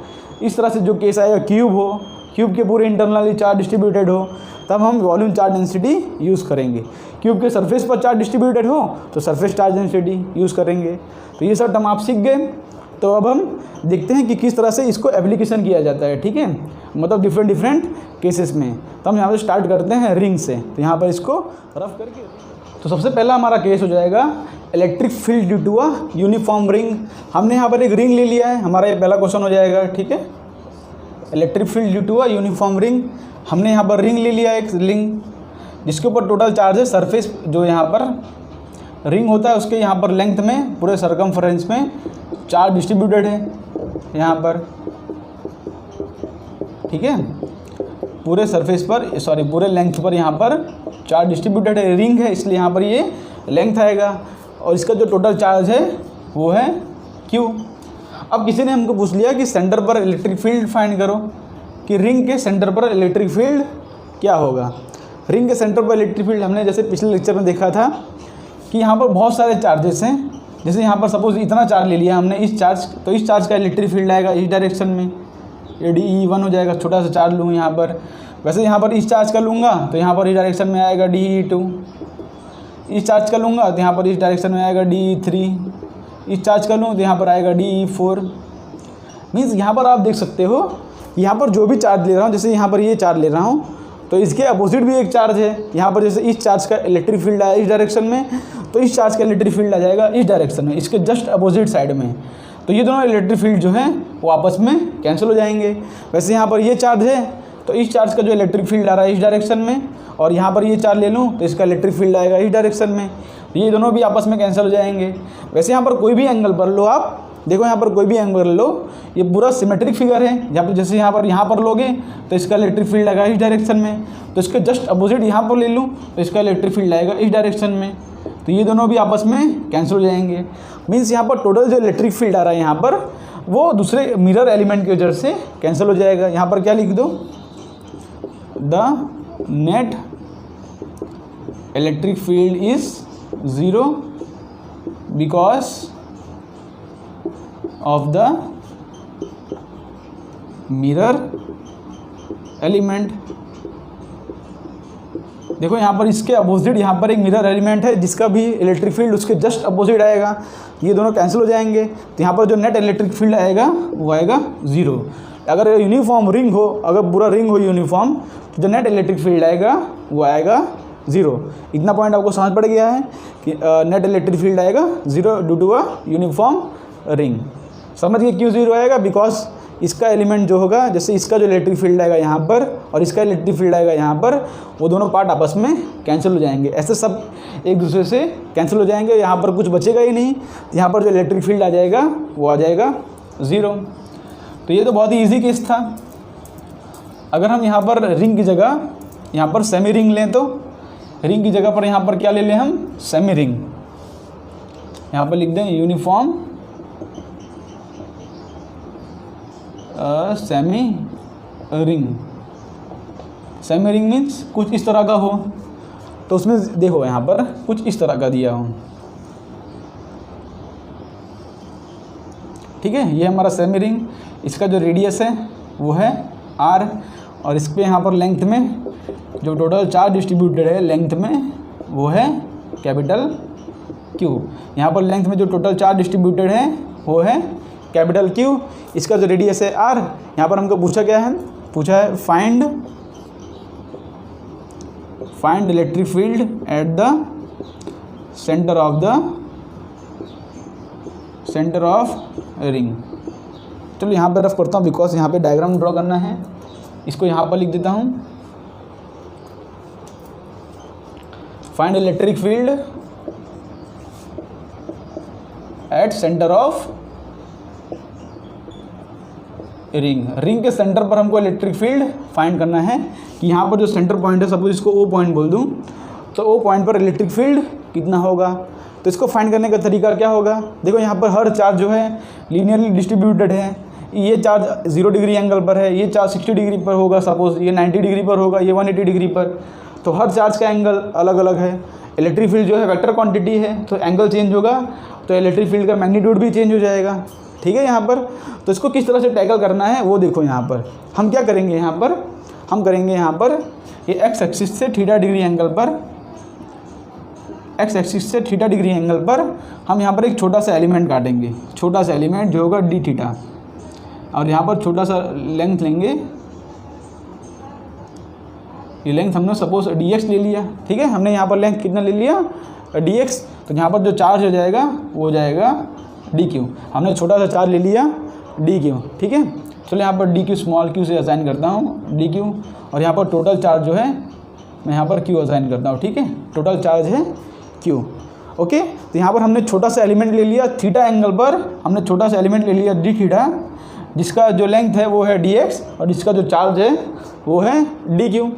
इस तरह से जो केस आएगा क्यूब हो, क्यूब के पूरे इंटरनली चार्ज डिस्ट्रीब्यूटेड हो, तब हम वॉल्यूम चार्ज डेंसिटी यूज़ करेंगे। क्यूब के सरफेस पर चार्ज डिस्ट्रीब्यूटेड हो तो सरफेस चार्ज डेंसिटी यूज़ करेंगे। तो ये सब टर्म आप सीख गए। तो अब हम देखते हैं कि किस तरह से इसको एप्लीकेशन किया जाता है। ठीक है, मतलब डिफरेंट केसेस में। तो हम यहाँ पर स्टार्ट करते हैं रिंग से। तो यहाँ पर इसको रफ करके, तो सबसे पहला हमारा केस हो जाएगा electric field due to a uniform ring. हमने यहाँ पर एक रिंग ले लिया है, हमारा ये पहला क्वेश्चन हो जाएगा। ठीक है, electric field due to a uniform ring. हमने यहाँ पर रिंग ले लिया, एक रिंग जिसके ऊपर टोटल चार्ज है सरफेस, जो यहाँ पर रिंग होता है उसके यहाँ पर लेंथ में, पूरे सरकमफ्रेंस में चार्ज डिस्ट्रीब्यूटेड है यहाँ पर। ठीक है, पूरे सरफेस पर, सॉरी पूरे लेंथ पर यहाँ पर चार्ज डिस्ट्रीब्यूटेड है, रिंग है इसलिए यहाँ पर ये लेंथ आएगा, और इसका जो टोटल चार्ज है वो है Q। अब किसी ने हमको पूछ लिया कि सेंटर पर इलेक्ट्रिक फील्ड फाइंड करो, कि रिंग के सेंटर पर इलेक्ट्रिक फील्ड क्या होगा। रिंग के सेंटर पर इलेक्ट्रिक फील्ड हमने जैसे पिछले लेक्चर में देखा था कि यहाँ पर बहुत सारे चार्जेस हैं। जैसे यहाँ पर सपोज इतना चार्ज ले लिया हमने, इस चार्ज, तो इस चार्ज का इलेक्ट्रिक फील्ड आएगा इस डायरेक्शन में, ये DE1 हो जाएगा, छोटा सा चार्ज लूँ यहाँ पर। वैसे यहाँ पर इस चार्ज का लूँगा तो यहाँ पर इस डायरेक्शन में आएगा DE2, इस चार्ज का लूँगा तो यहाँ पर इस डायरेक्शन में आएगा DE3, इस चार्ज का लूँ तो यहाँ पर आएगा DE4। मीन्स यहाँ पर आप देख सकते हो, यहाँ पर जो भी चार्ज ले रहा हूँ, जैसे यहाँ पर ये चार्ज ले रहा हूँ तो इसके अपोजिट भी एक चार्ज है। यहाँ पर जैसे इस चार्ज का इलेक्ट्रिक फील्ड आया इस डायरेक्शन में, तो इस चार्ज का इलेक्ट्रिक फील्ड आ जाएगा इस डायरेक्शन में, इसके जस्ट अपोजिट साइड में। तो ये दोनों इलेक्ट्रिक फील्ड जो हैं वो आपस में कैंसिल हो जाएंगे। वैसे यहाँ पर ये चार्ज है तो इस चार्ज का जो इलेक्ट्रिक फील्ड आ रहा है इस डायरेक्शन में, और यहाँ पर ये चार्ज ले लूँ तो इसका इलेक्ट्रिक फील्ड आएगा इस डायरेक्शन में, ये दोनों भी आपस में कैंसिल हो जाएंगे। वैसे यहाँ पर कोई भी एंगल पर लो आप, देखो यहाँ पर कोई भी एंगल लो, ये पूरा सिमेट्रिक फिगर है। यहाँ पर जैसे यहाँ पर लोगे तो इसका इलेक्ट्रिक फील्ड आएगा इस डायरेक्शन में, तो इसके जस्ट अपोजिट यहाँ पर ले लूँ तो इसका इलेक्ट्रिक फील्ड आएगा इस डायरेक्शन में, तो ये दोनों भी आपस में कैंसिल हो जाएंगे। मीन्स यहाँ पर टोटल जो इलेक्ट्रिक फील्ड आ रहा है यहाँ पर वो दूसरे मिरर एलिमेंट की वजह से कैंसिल हो जाएगा। यहाँ पर क्या लिख दो, the net electric field is 0 because of the mirror element. देखो यहाँ पर इसके अपोजिट यहाँ पर एक मिरर एलिमेंट है जिसका भी इलेक्ट्रिक फील्ड उसके जस्ट अपोजिट आएगा, ये दोनों कैंसिल हो जाएंगे। तो यहाँ पर जो नेट इलेक्ट्रिक फील्ड आएगा वो आएगा 0। अगर यूनिफॉर्म रिंग हो, अगर पूरा रिंग हो यूनिफॉर्म, तो जो नेट इलेक्ट्रिक फील्ड आएगा वो आएगा 0। इतना पॉइंट आपको समझ पड़ गया है कि नेट इलेक्ट्रिक फील्ड आएगा 0 due to a uniform ring. समझ गए क्यों 0 आएगा, बिकॉज इसका एलिमेंट जो होगा, जैसे इसका जो इलेक्ट्रिक फील्ड आएगा यहाँ पर और इसका इलेक्ट्रिक फील्ड आएगा यहाँ पर, वो दोनों पार्ट आपस में कैंसिल हो जाएंगे। ऐसे सब एक दूसरे से कैंसिल हो जाएंगे, यहाँ पर कुछ बचेगा ही नहीं। यहाँ पर जो इलेक्ट्रिक फील्ड आ जाएगा वो आ जाएगा 0। तो ये तो बहुत ही ईजी केस था। अगर हम यहाँ पर रिंग की जगह यहाँ पर सेमी रिंग लें, तो रिंग की जगह पर यहाँ पर क्या ले लें हम, सेमी रिंग। यहाँ पर लिख दें uniform semi ring. Semi ring means कुछ इस तरह का हो, तो उसमें देखो यहाँ पर कुछ इस तरह का दिया हो। ठीक है, ये हमारा सेमी रिंग, इसका जो रेडियस है वो है r, और इस पे यहाँ पर लेंथ में जो टोटल चार्ज डिस्ट्रीब्यूटेड है लेंथ में वो है कैपिटल Q। यहाँ पर लेंथ में जो टोटल चार्ज डिस्ट्रीब्यूटेड है वो है कैपिटल Q। इसका जो रेडियस है R। यहाँ पर हमको पूछा क्या है, पूछा है find electric field at the centre of ring. चलो यहाँ पे रफ करता हूँ बिकॉज यहाँ पे डायग्राम ड्रॉ करना है। इसको यहाँ पर लिख देता हूँ, find electric field at centre of ring के सेंटर पर हमको इलेक्ट्रिक फील्ड फाइंड करना है कि यहाँ पर जो सेंटर पॉइंट है, सपोज इसको O पॉइंट बोल दूँ, तो O पॉइंट पर इलेक्ट्रिक फील्ड कितना होगा। तो इसको फाइंड करने का तरीका क्या होगा, देखो यहाँ पर हर चार्ज जो है लीनियरली डिस्ट्रीब्यूटेड है। ये चार्ज 0 डिग्री एंगल पर है, ये चार्ज 60 डिग्री पर होगा, सपोज ये 90 डिग्री पर होगा, ये 180 डिग्री पर। तो हर चार्ज का एंगल अलग अलग है। इलेक्ट्रिक फील्ड जो है वेक्टर क्वांटिटी है, तो एंगल चेंज होगा तो इलेक्ट्रिक फील्ड का मैग्नीट्यूड भी चेंज हो जाएगा। ठीक है यहाँ पर। तो इसको किस तरह से टैकल करना है वो देखो। यहाँ पर हम क्या करेंगे, यहाँ पर हम करेंगे यहाँ पर ये एक्स एक्सिस से थीटा डिग्री एंगल पर, एक्स एक्सिस से थीटा डिग्री एंगल पर हम यहाँ पर एक छोटा सा एलिमेंट काटेंगे, छोटा सा एलिमेंट जो होगा डी थीटा। और यहाँ पर छोटा सा लेंथ लेंगे, ये लेंथ हमने सपोज dx ले लिया। ठीक है, हमने यहाँ पर लेंथ कितना ले लिया dx। तो यहाँ पर जो चार्ज हो जाएगा वो हो जाएगा dq। हमने छोटा सा चार्ज ले लिया dq। ठीक है, चलो यहाँ पर dq स्मॉल q से असाइन करता हूँ dq। और यहाँ पर टोटल चार्ज जो है मैं यहाँ पर q असाइन करता हूँ। ठीक है, टोटल चार्ज है q। ओके, तो यहाँ पर हमने छोटा सा एलिमेंट ले लिया थीटा एंगल पर, हमने छोटा सा एलिमेंट ले लिया डी थीटा, जिसका जो लेंथ है वो है dx और जिसका जो चार्ज है वो है dq।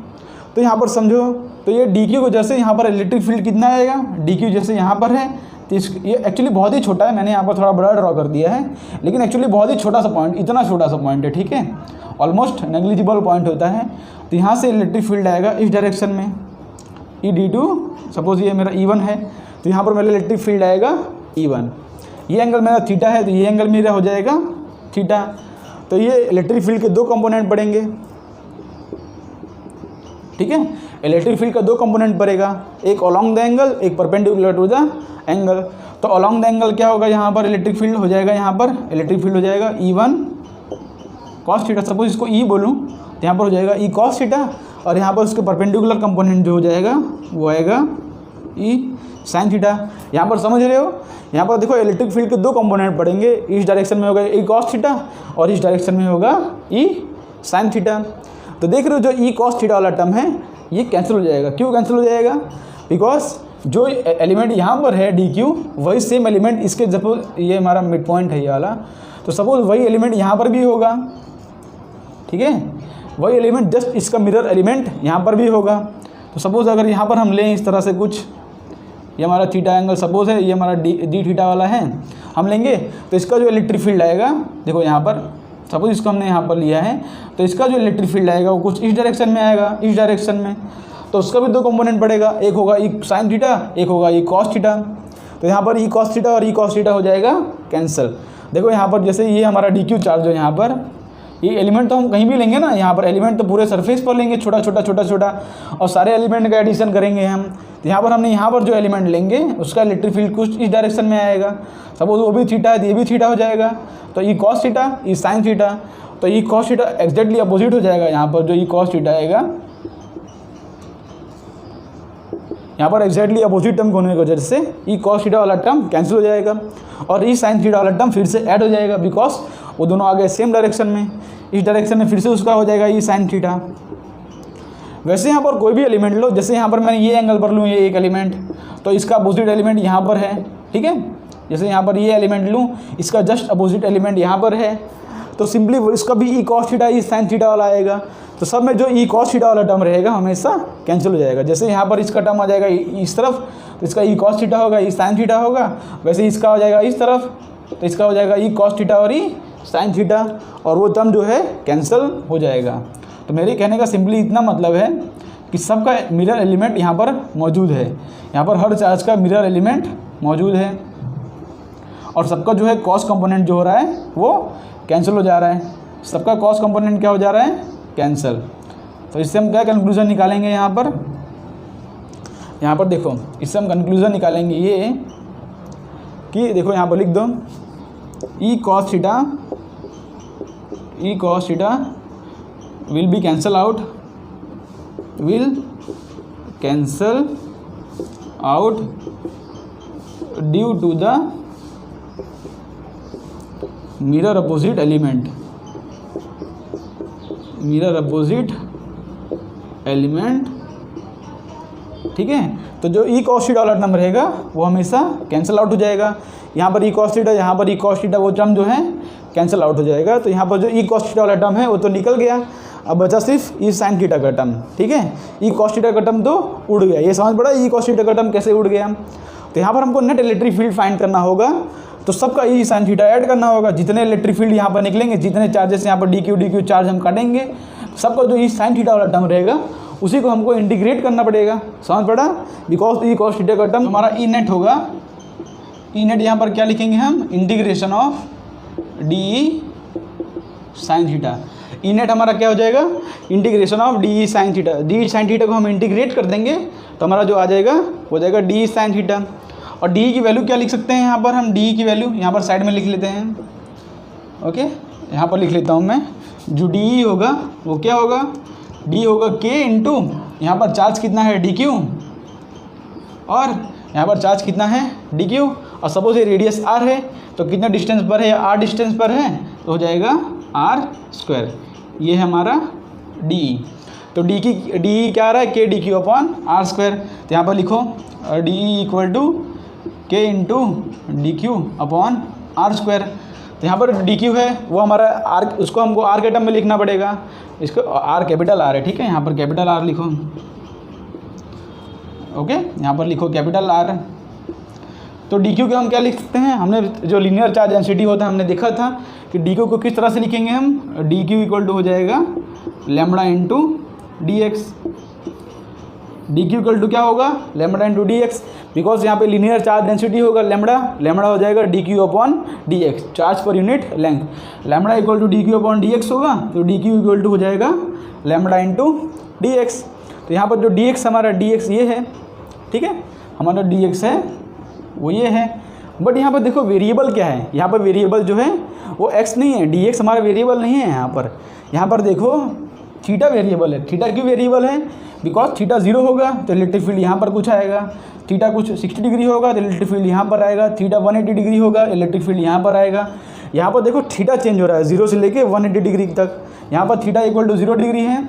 तो यहाँ पर समझो, तो ये dq को जैसे यहाँ पर इलेक्ट्रिक फील्ड कितना आएगा, dq जैसे यहाँ पर है, तो ये एक्चुअली बहुत ही छोटा है, मैंने यहाँ पर थोड़ा बड़ा ड्रॉ कर दिया है, लेकिन एक्चुअली बहुत ही छोटा सा पॉइंट, इतना छोटा सा पॉइंट है। ठीक है, ऑलमोस्ट नेग्लिजिबल पॉइंट होता है। तो यहाँ से इलेक्ट्रिक फील्ड आएगा इस डायरेक्शन में E_d2, सपोज ये मेरा E1 है, तो यहाँ पर मेरा इलेक्ट्रिक फील्ड आएगा E1। ये एंगल मेरा थीटा है, तो ये एंगल मेरा हो जाएगा थीटा। तो ये इलेक्ट्रिक फील्ड के दो कंपोनेंट पड़ेंगे। ठीक है, इलेक्ट्रिक फील्ड का दो कंपोनेंट पड़ेगा, एक अलोंग द एंगल, एक परपेंडिकुलर टू द एंगल। तो अलोंग द एंगल क्या होगा, यहाँ पर इलेक्ट्रिक फील्ड हो जाएगा, यहाँ पर इलेक्ट्रिक फील्ड हो जाएगा E1 cos थीटा। सपोज इसको E बोलूँ तो यहाँ पर हो जाएगा E cos थीटा। और यहाँ पर उसके परपेंडिकुलर कंपोनेंट जो हो जाएगा वो आएगा E sin थीटा। यहाँ पर समझ रहे हो, यहाँ पर देखो इलेक्ट्रिक फील्ड के दो कंपोनेंट पड़ेंगे, इस डायरेक्शन में होगा E cos थीटा और इस डायरेक्शन में होगा E sin थीटा। तो देख रहे हो जो E cos थीटा वाला टर्म है ये कैंसिल हो जाएगा। क्यों कैंसिल हो जाएगा, बिकॉज जो एलिमेंट यहाँ पर है dq वही सेम एलिमेंट इसके, सपोज ये हमारा मिड पॉइंट है ये वाला, तो सपोज वही एलिमेंट यहाँ पर भी होगा। ठीक है, वही एलिमेंट जस्ट इसका मिरर एलिमेंट यहाँ पर भी होगा। तो सपोज अगर यहाँ पर हम लें इस तरह से कुछ, ये हमारा थीटा एंगल सपोज है, ये हमारा डी थीटा वाला है, हम लेंगे तो इसका जो इलेक्ट्रिक फील्ड आएगा, देखो यहाँ पर सपोज इसको हमने यहाँ पर लिया है, तो इसका जो इलेक्ट्रिक फील्ड आएगा वो कुछ इस डायरेक्शन में आएगा, इस डायरेक्शन में। तो उसका भी दो कंपोनेंट पड़ेगा, एक होगा E sin थीटा, एक होगा E cos थीटा। तो यहाँ पर E cos थीटा और E cos थीटा हो जाएगा कैंसिल। देखो यहाँ पर जैसे ये हमारा dq चार्ज है, यहाँ पर ये एलिमेंट तो हम कहीं भी लेंगे ना, यहाँ पर एलिमेंट तो पूरे सरफेस पर लेंगे, छोटा छोटा छोटा छोटा, और सारे एलिमेंट का एडिशन करेंगे हम। तो यहाँ पर हमने यहाँ पर जो एलिमेंट लेंगे उसका इलेक्ट्रिक फील्ड कुछ इस डायरेक्शन में आएगा, सपोज वो भी थीटा है तो ये भी थीटा हो जाएगा। तो E cos theta E sin theta, तो E cos theta exactly opposite हो जाएगा। यहाँ पर जो E cos थीटा आएगा, यहाँ पर एग्जैक्टली अपोजिट टर्म होने की वजह से E cos थीटा वाला टर्म कैंसिल हो जाएगा और E sin थीटा वाला टर्म फिर से ऐड हो जाएगा, बिकॉज वो दोनों आ गए सेम डायरेक्शन में। इस डायरेक्शन में फिर से उसका हो जाएगा E sin थीटा। वैसे यहाँ पर कोई भी एलिमेंट लो, जैसे यहाँ पर मैंने ये एंगल पर लूँ ये एक एलिमेंट, तो इसका अपोजिट एलिमेंट यहाँ पर है। ठीक है, जैसे यहाँ पर ये एलिमेंट लूँ, इसका जस्ट अपोजिट एलिमेंट यहाँ पर है, तो सिंपली इसका भी E cos theta E sin theta वाला आएगा। तो सब में जो E cos थीटा वाला टर्म रहेगा हमेशा कैंसिल हो जाएगा। जैसे यहाँ पर इसका टर्म आ जाएगा इस तरफ, तो इसका E cos थीटा होगा E sin थीटा होगा, वैसे इसका हो जाएगा इस तरफ, तो इसका हो जाएगा E cos थीटा और E sin थीटा, और वो टर्म जो है कैंसिल हो जाएगा। तो मेरे कहने का सिंपली इतना मतलब है कि सबका मिरर एलिमेंट यहाँ पर मौजूद है, यहाँ पर हर चार्ज का मिरर एलिमेंट मौजूद है, और सबका जो है कॉस कंपोनेंट जो हो रहा है वो कैंसिल हो जा रहा है। सबका कॉस कंपोनेंट क्या हो जा रहा है, कैंसिल। तो इससे हम क्या कंक्लूज़न निकालेंगे यहाँ पर देखो, इससे हम कंक्लूज़न निकालेंगे ये कि देखो यहाँ पर लिख दो E cos theta will be cancel out due to the mirror opposite element, ठीक है। तो जो ई कॉस थीटा वाला टर्म रहेगा वो हमेशा कैंसिल आउट हो जाएगा। यहाँ पर ई कॉस थीटा, यहाँ पर ई कॉस थीटा, वो टर्म जो है कैंसिल आउट हो जाएगा। तो यहाँ पर जो ई कॉस थीटा वाला टर्म है वो तो निकल गया, अब बचा सिर्फ ई साइन थीटा का टर्म, ठीक है। ई कॉस थीटा का टर्म तो उड़ गया, ये समझ पड़ा ई कॉस थीटा का टर्म कैसे उड़ गया। तो यहाँ पर हमको नेट इलेक्ट्रिक फील्ड फाइंड करना होगा, तो सबका ई साइन थीटा ऐड करना होगा। जितने इलेक्ट्रिक फील्ड यहाँ पर निकलेंगे, जितने चार्जेस यहाँ पर डी क्यू चार्ज हम काटेंगे, सबका जो ई साइन थीटा वाला टर्म रहेगा उसी को हमको इंटीग्रेट करना पड़ेगा, समझ पड़ा। बिकॉज ई कॉस थीटा का टर्म हमारा ई नेट होगा। ई नेट यहाँ पर क्या लिखेंगे हम, integration of D sine theta. E net हमारा क्या हो जाएगा, integration of D sine theta. D sine theta को हम इंटीग्रेट कर देंगे तो हमारा जो आ जाएगा हो जाएगा डी साइन थीटा। और डी की वैल्यू क्या लिख सकते हैं यहाँ पर हम, डी की वैल्यू यहाँ पर साइड में लिख लेते हैं। ओके, यहाँ पर लिख लेता हूँ मैं, जो डी होगा वो क्या होगा, डी होगा के इंटू यहाँ पर चार्ज कितना है डी क्यू, और यहाँ पर चार्ज कितना है डी क्यू, और सपोज ये रेडियस आर है तो कितना डिस्टेंस पर है, आर डिस्टेंस पर है तो हो जाएगा आर स्क्वायर। ये है हमारा डी। तो डी क्या आ रहा है, k d Q upon are square. तो यहाँ पर लिखो d equal to k into D Q upon are square. तो यहाँ पर डी क्यू है वो हमारा आर, उसको हमको आर के टर्म में लिखना पड़ेगा। इसको आर कैपिटल आर है, ठीक है, यहाँ पर कैपिटल आर लिखो। ओके, यहाँ पर लिखो कैपिटल आर। तो डी क्यू के हम क्या लिख सकते हैं, हमने जो लीनियर चार्ज डेंसिटी होता है हमने देखा था कि डी क्यू को किस तरह से लिखेंगे हम, डी क्यू इक्वल टू हो जाएगा lambda into d x. D Q equal to क्या होगा, lambda into d x, because यहाँ पे लीनियर चार्ज डेंसिटी होगा लैम्बडा हो जाएगा d Q upon d x, charge per unit length. Lambda equal to d Q upon d x होगा, तो d Q equal to हो जाएगा लैम्बडा इंटू डी एक्स। तो यहाँ पर जो डी एक्स हमारा डी एक्स ये है, ठीक है, हमारा डी एक्स है वो ये है। बट यहाँ पर देखो वेरिएबल क्या है, यहाँ पर वेरिएबल जो है वो एक्स नहीं है, डी एक्स हमारा वेरिएबल नहीं है। यहाँ पर देखो थीटा वेरिएबल है। थीटा क्यों वेरिएबल है, बिकॉज थीटा 0 होगा तो इलेक्ट्रिक फील्ड यहाँ पर कुछ आएगा, थीटा कुछ 60 डिग्री होगा तो इलेक्ट्रिक फील्ड यहाँ पर आएगा, थीटा 180 डिग्री होगा इलेक्ट्रिक फील्ड यहाँ पर आएगा। यहाँ पर देखो थीटा चेंज हो रहा है 0 से लेके 180 डिग्री तक। यहाँ पर थीटा इक्वल टू 0 डिग्री है,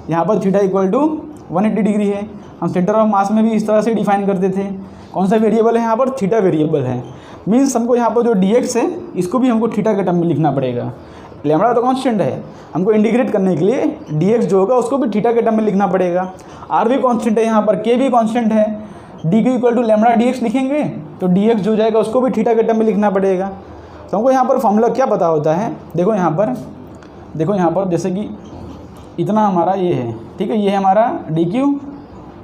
यहाँ पर थीटा इक्वल टू 180 डिग्री है। हम सेंटर ऑफ मास में भी इस तरह से डिफाइन करते थे। कौन सा वेरिएबल है यहाँ पर, थीटा वेरिएबल है। मीन्स हमको यहाँ पर जो डी एक्स है इसको भी हमको थीटा के टर्म में लिखना पड़ेगा। लैम्बडा तो कांस्टेंट है, हमको इंटीग्रेट करने के लिए डी एक्स जो होगा उसको भी थीटा के टर्म में लिखना पड़ेगा। आर भी कांस्टेंट है, यहाँ पर के भी कांस्टेंट है। D Q equal to lambda D x लिखेंगे तो डी एक्स जो जाएगा उसको भी थीटा के टर्म में लिखना पड़ेगा। तो हमको यहाँ पर फॉर्मूला क्या पता होता है, देखो यहाँ पर जैसे कि इतना हमारा ये है, ठीक है, ये है हमारा डी क्यू,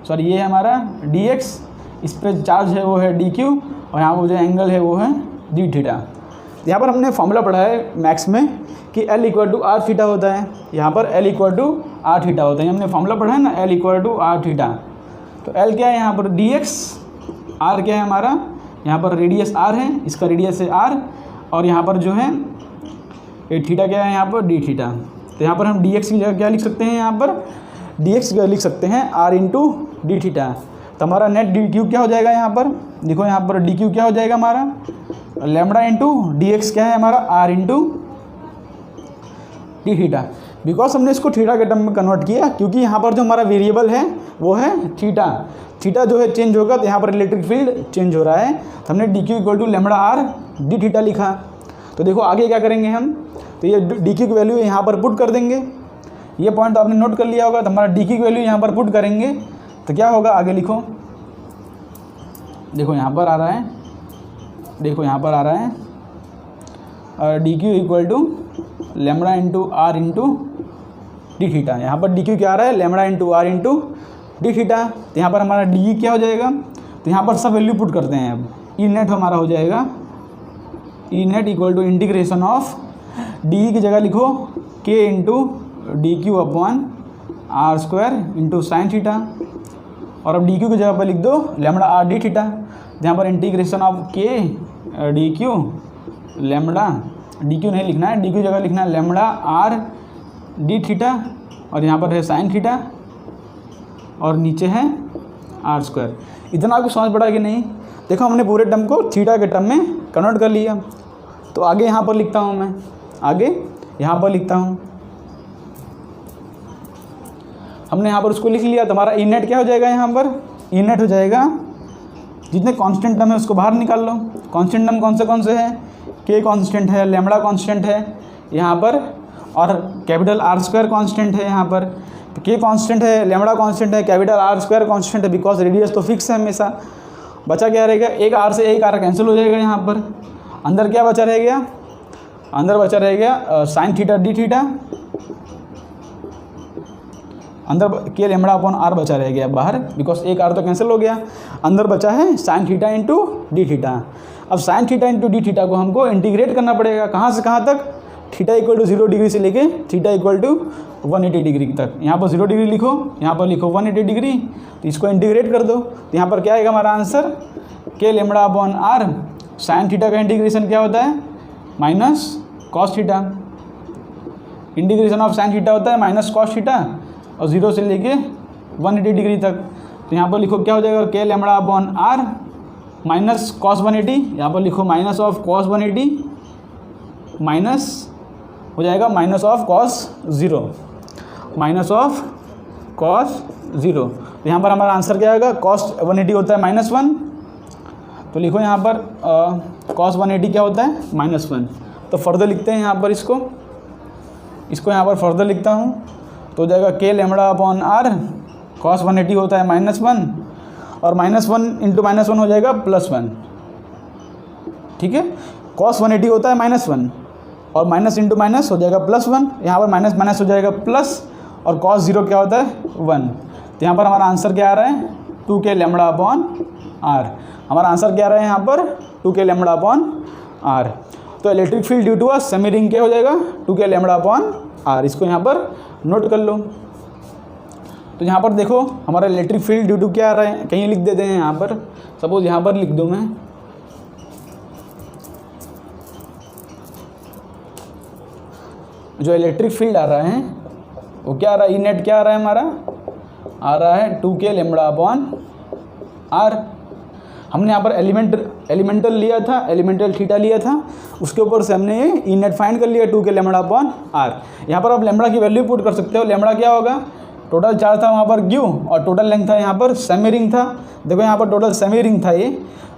सॉरी ये है हमारा डी एक्स, इस पर चार्ज है वो है डी क्यू, और यहाँ पर जो एंगल है वो है डी थीटा। यहाँ पर हमने फॉर्मूला पढ़ा है मैथ्स में कि L equal to r theta होता है, यहाँ पर L equal to r theta होता है। हमने फॉर्मूला पढ़ा है ना, L equal to r theta. तो L क्या है यहाँ पर डी एक्स, आर क्या है हमारा, यहाँ पर रेडियस आर है, इसका रेडियस है आर, और यहाँ पर जो है ये थीटा क्या है यहाँ पर डी थीटा। तो यहाँ पर हम डी एक्स की जगह क्या लिख सकते हैं, यहाँ पर डी एक्स की जगह लिख सकते हैं आर इंटू डी थीटा। तो हमारा नेट डी क्यू क्या हो जाएगा, यहाँ पर देखो, यहाँ पर डी क्यू क्या हो जाएगा हमारा लैम्बडा इंटू डी एक्स क्या है हमारा r into D theta. Because हमने इसको थीटा के टर्म में कन्वर्ट किया क्योंकि यहाँ पर जो हमारा वेरिएबल है वो है थीटा। थीटा जो है चेंज होगा तो यहाँ पर इलेक्ट्रिक फील्ड चेंज हो रहा है, तो हमने d Q equal to lambda r d theta लिखा। तो देखो आगे क्या करेंगे हम, तो ये डी क्यू की वैल्यू यहाँ पर पुट कर देंगे। ये पॉइंट तो आपने नोट कर लिया होगा। तो हमारा डी क्यू की वैल्यू यहाँ पर पुट करेंगे तो क्या होगा, आगे लिखो, देखो यहाँ पर आ रहा है, देखो यहाँ पर आ रहा है d Q equal to lambda into r into D theta. यहाँ पर डी क्यू क्या आ रहा है, lambda into r into D theta. तो यहाँ पर हमारा डी क्या हो जाएगा, तो यहाँ पर सब वैल्यू पुट करते हैं। अब ई नेट हमारा हो जाएगा, E net equal to integration of D की जगह लिखो K into D Q upon are square into sine theta, और अब डी क्यू की जगह पर लिख दो लेमड़ा आर डी थीटा, जहाँ पर इंटीग्रेशन ऑफ के d Q lambda, D Q नहीं लिखना है, डी क्यू जगह लिखना है लेमड़ा आर डी थीटा, और यहाँ पर है साइन थीटा और नीचे है आर स्क्वायर। इतना आपको समझ पड़ा कि नहीं? देखो हमने पूरे टर्म को थीटा के टर्म में कन्वर्ट कर लिया। तो आगे यहाँ पर लिखता हूँ मैं, आगे यहाँ पर लिखता हूँ, हमने यहाँ पर उसको लिख लिया। तो हमारा ई नेट क्या हो जाएगा? यहाँ पर ई नेट हो जाएगा, जितने कांस्टेंट टर्म है उसको बाहर निकाल लो। कांस्टेंट टर्म कौन से हैं? के कांस्टेंट है, लेमड़ा कांस्टेंट है यहाँ पर, और कैपिटल आर स्क्वायर कांस्टेंट है यहाँ पर। तो के कांस्टेंट है, लेमड़ा कांस्टेंट है, कैपिटल आर स्क्वायर कांस्टेंट है, बिकॉज रेडियस तो फिक्स है हमेशा। बचा क्या रहेगा? एक आर से एक आर कैंसिल हो जाएगा यहाँ पर। अंदर क्या बचा रह गया? अंदर बचा रह गया साइन थीटा डी थीटा, अंदर के लेमड़ा अपॉन आर बचा रह गया बाहर, बिकॉज एक आर तो कैंसिल हो गया। अंदर बचा है sine theta into D theta. अब sine theta into D theta को हमको इंटीग्रेट करना पड़ेगा। कहाँ से कहाँ तक? थीटा इक्वल टू 0 डिग्री से लेके थीटा इक्वल टू 180 डिग्री तक। यहाँ पर 0 डिग्री लिखो, यहाँ पर लिखो 180 डिग्री, तो इसको इंटीग्रेट कर दो। तो यहाँ पर क्या आएगा हमारा answer? K lambda upon r, sine theta का इंटीग्रेशन क्या होता है? Minus cos theta. Integration of sine theta होता है माइनस कॉस थीटा, और 0 से लेके 180 डिग्री तक। तो यहाँ पर लिखो क्या हो जाएगा? K lambda upon r minus cos 180, यहाँ पर लिखो माइनस ऑफ कॉस 180 माइनस हो जाएगा minus of cos 0, minus of cos 0। तो यहाँ पर हमारा आंसर क्या आएगा? कॉस 180 होता है -1, तो लिखो यहाँ पर कॉस 180 क्या होता है? -1। तो फर्दर लिखते हैं यहाँ पर इसको यहाँ पर फर्दर लिखता हूँ, तो हो जाएगा k lambda upon are, cos 180 होता है -1, और -1 इंटू -1 हो जाएगा +1। ठीक है, कॉस 180 होता है -1, और माइनस इंटू माइनस हो जाएगा +1, यहाँ पर माइनस माइनस हो जाएगा प्लस, और कॉस 0 क्या होता है? 1। तो यहाँ पर हमारा आंसर क्या आ रहा है? 2k lambda upon R. हमारा आंसर क्या आ रहा है यहाँ पर? 2k lambda upon are. तो electric field due to a semi ring क्या हो जाएगा? 2k lambda upon are. इसको यहाँ पर नोट कर लो। तो यहाँ पर देखो हमारा इलेक्ट्रिक फील्ड ड्यू टू क्या आ रहा है, कहीं लिख देते हैं यहाँ पर, सपोज यहाँ पर लिख दूँ मैं, जो इलेक्ट्रिक फील्ड आ रहा है वो क्या आ रहा है? ई नेट क्या आ रहा है हमारा? आ रहा है 2k लेमड़ा अपॉन आर। हमने यहाँ पर एलिमेंटल लिया था, एलिमेंटल थीटा लिया था, उसके ऊपर से हमने ये ई नेट फाइंड कर लिया 2k लेमड़ा अपॉन आर। यहाँ पर आप लेमड़ा की वैल्यू पुट कर सकते हो। लेमड़ा क्या होगा? टोटल चार्ज था वहाँ पर क्यू, और टोटल लेंथ था यहाँ पर सेमी रिंग था। देखो यहाँ पर टोटल सेमी रिंग था ये,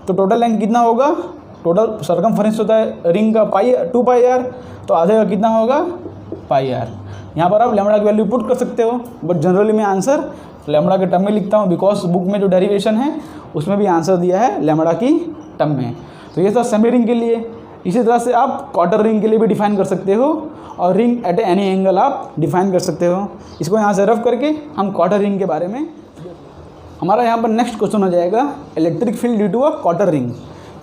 तो टोटल लेंथ कितना होगा? टोटल सरकमफरेंस होता है रिंग का 2πr, तो आधे का कितना होगा? πr। यहाँ पर आप लेमड़ा की वैल्यू पुट कर सकते हो, बट जनरली मैं आंसर लेमड़ा के टर्म में लिखता हूँ, बिकॉज बुक में जो डेरिवेशन है उसमें भी आंसर दिया है लेमड़ा की टर्म में। तो ये था सेमी रिंग के लिए। इसी तरह से आप क्वार्टर रिंग के लिए भी डिफाइन कर सकते हो, और रिंग एट एनी एंगल आप डिफाइन कर सकते हो। इसको यहाँ से रफ करके हम क्वार्टर रिंग के बारे में, हमारा यहाँ पर नेक्स्ट क्वेश्चन हो जाएगा electric field due to a quarter ring.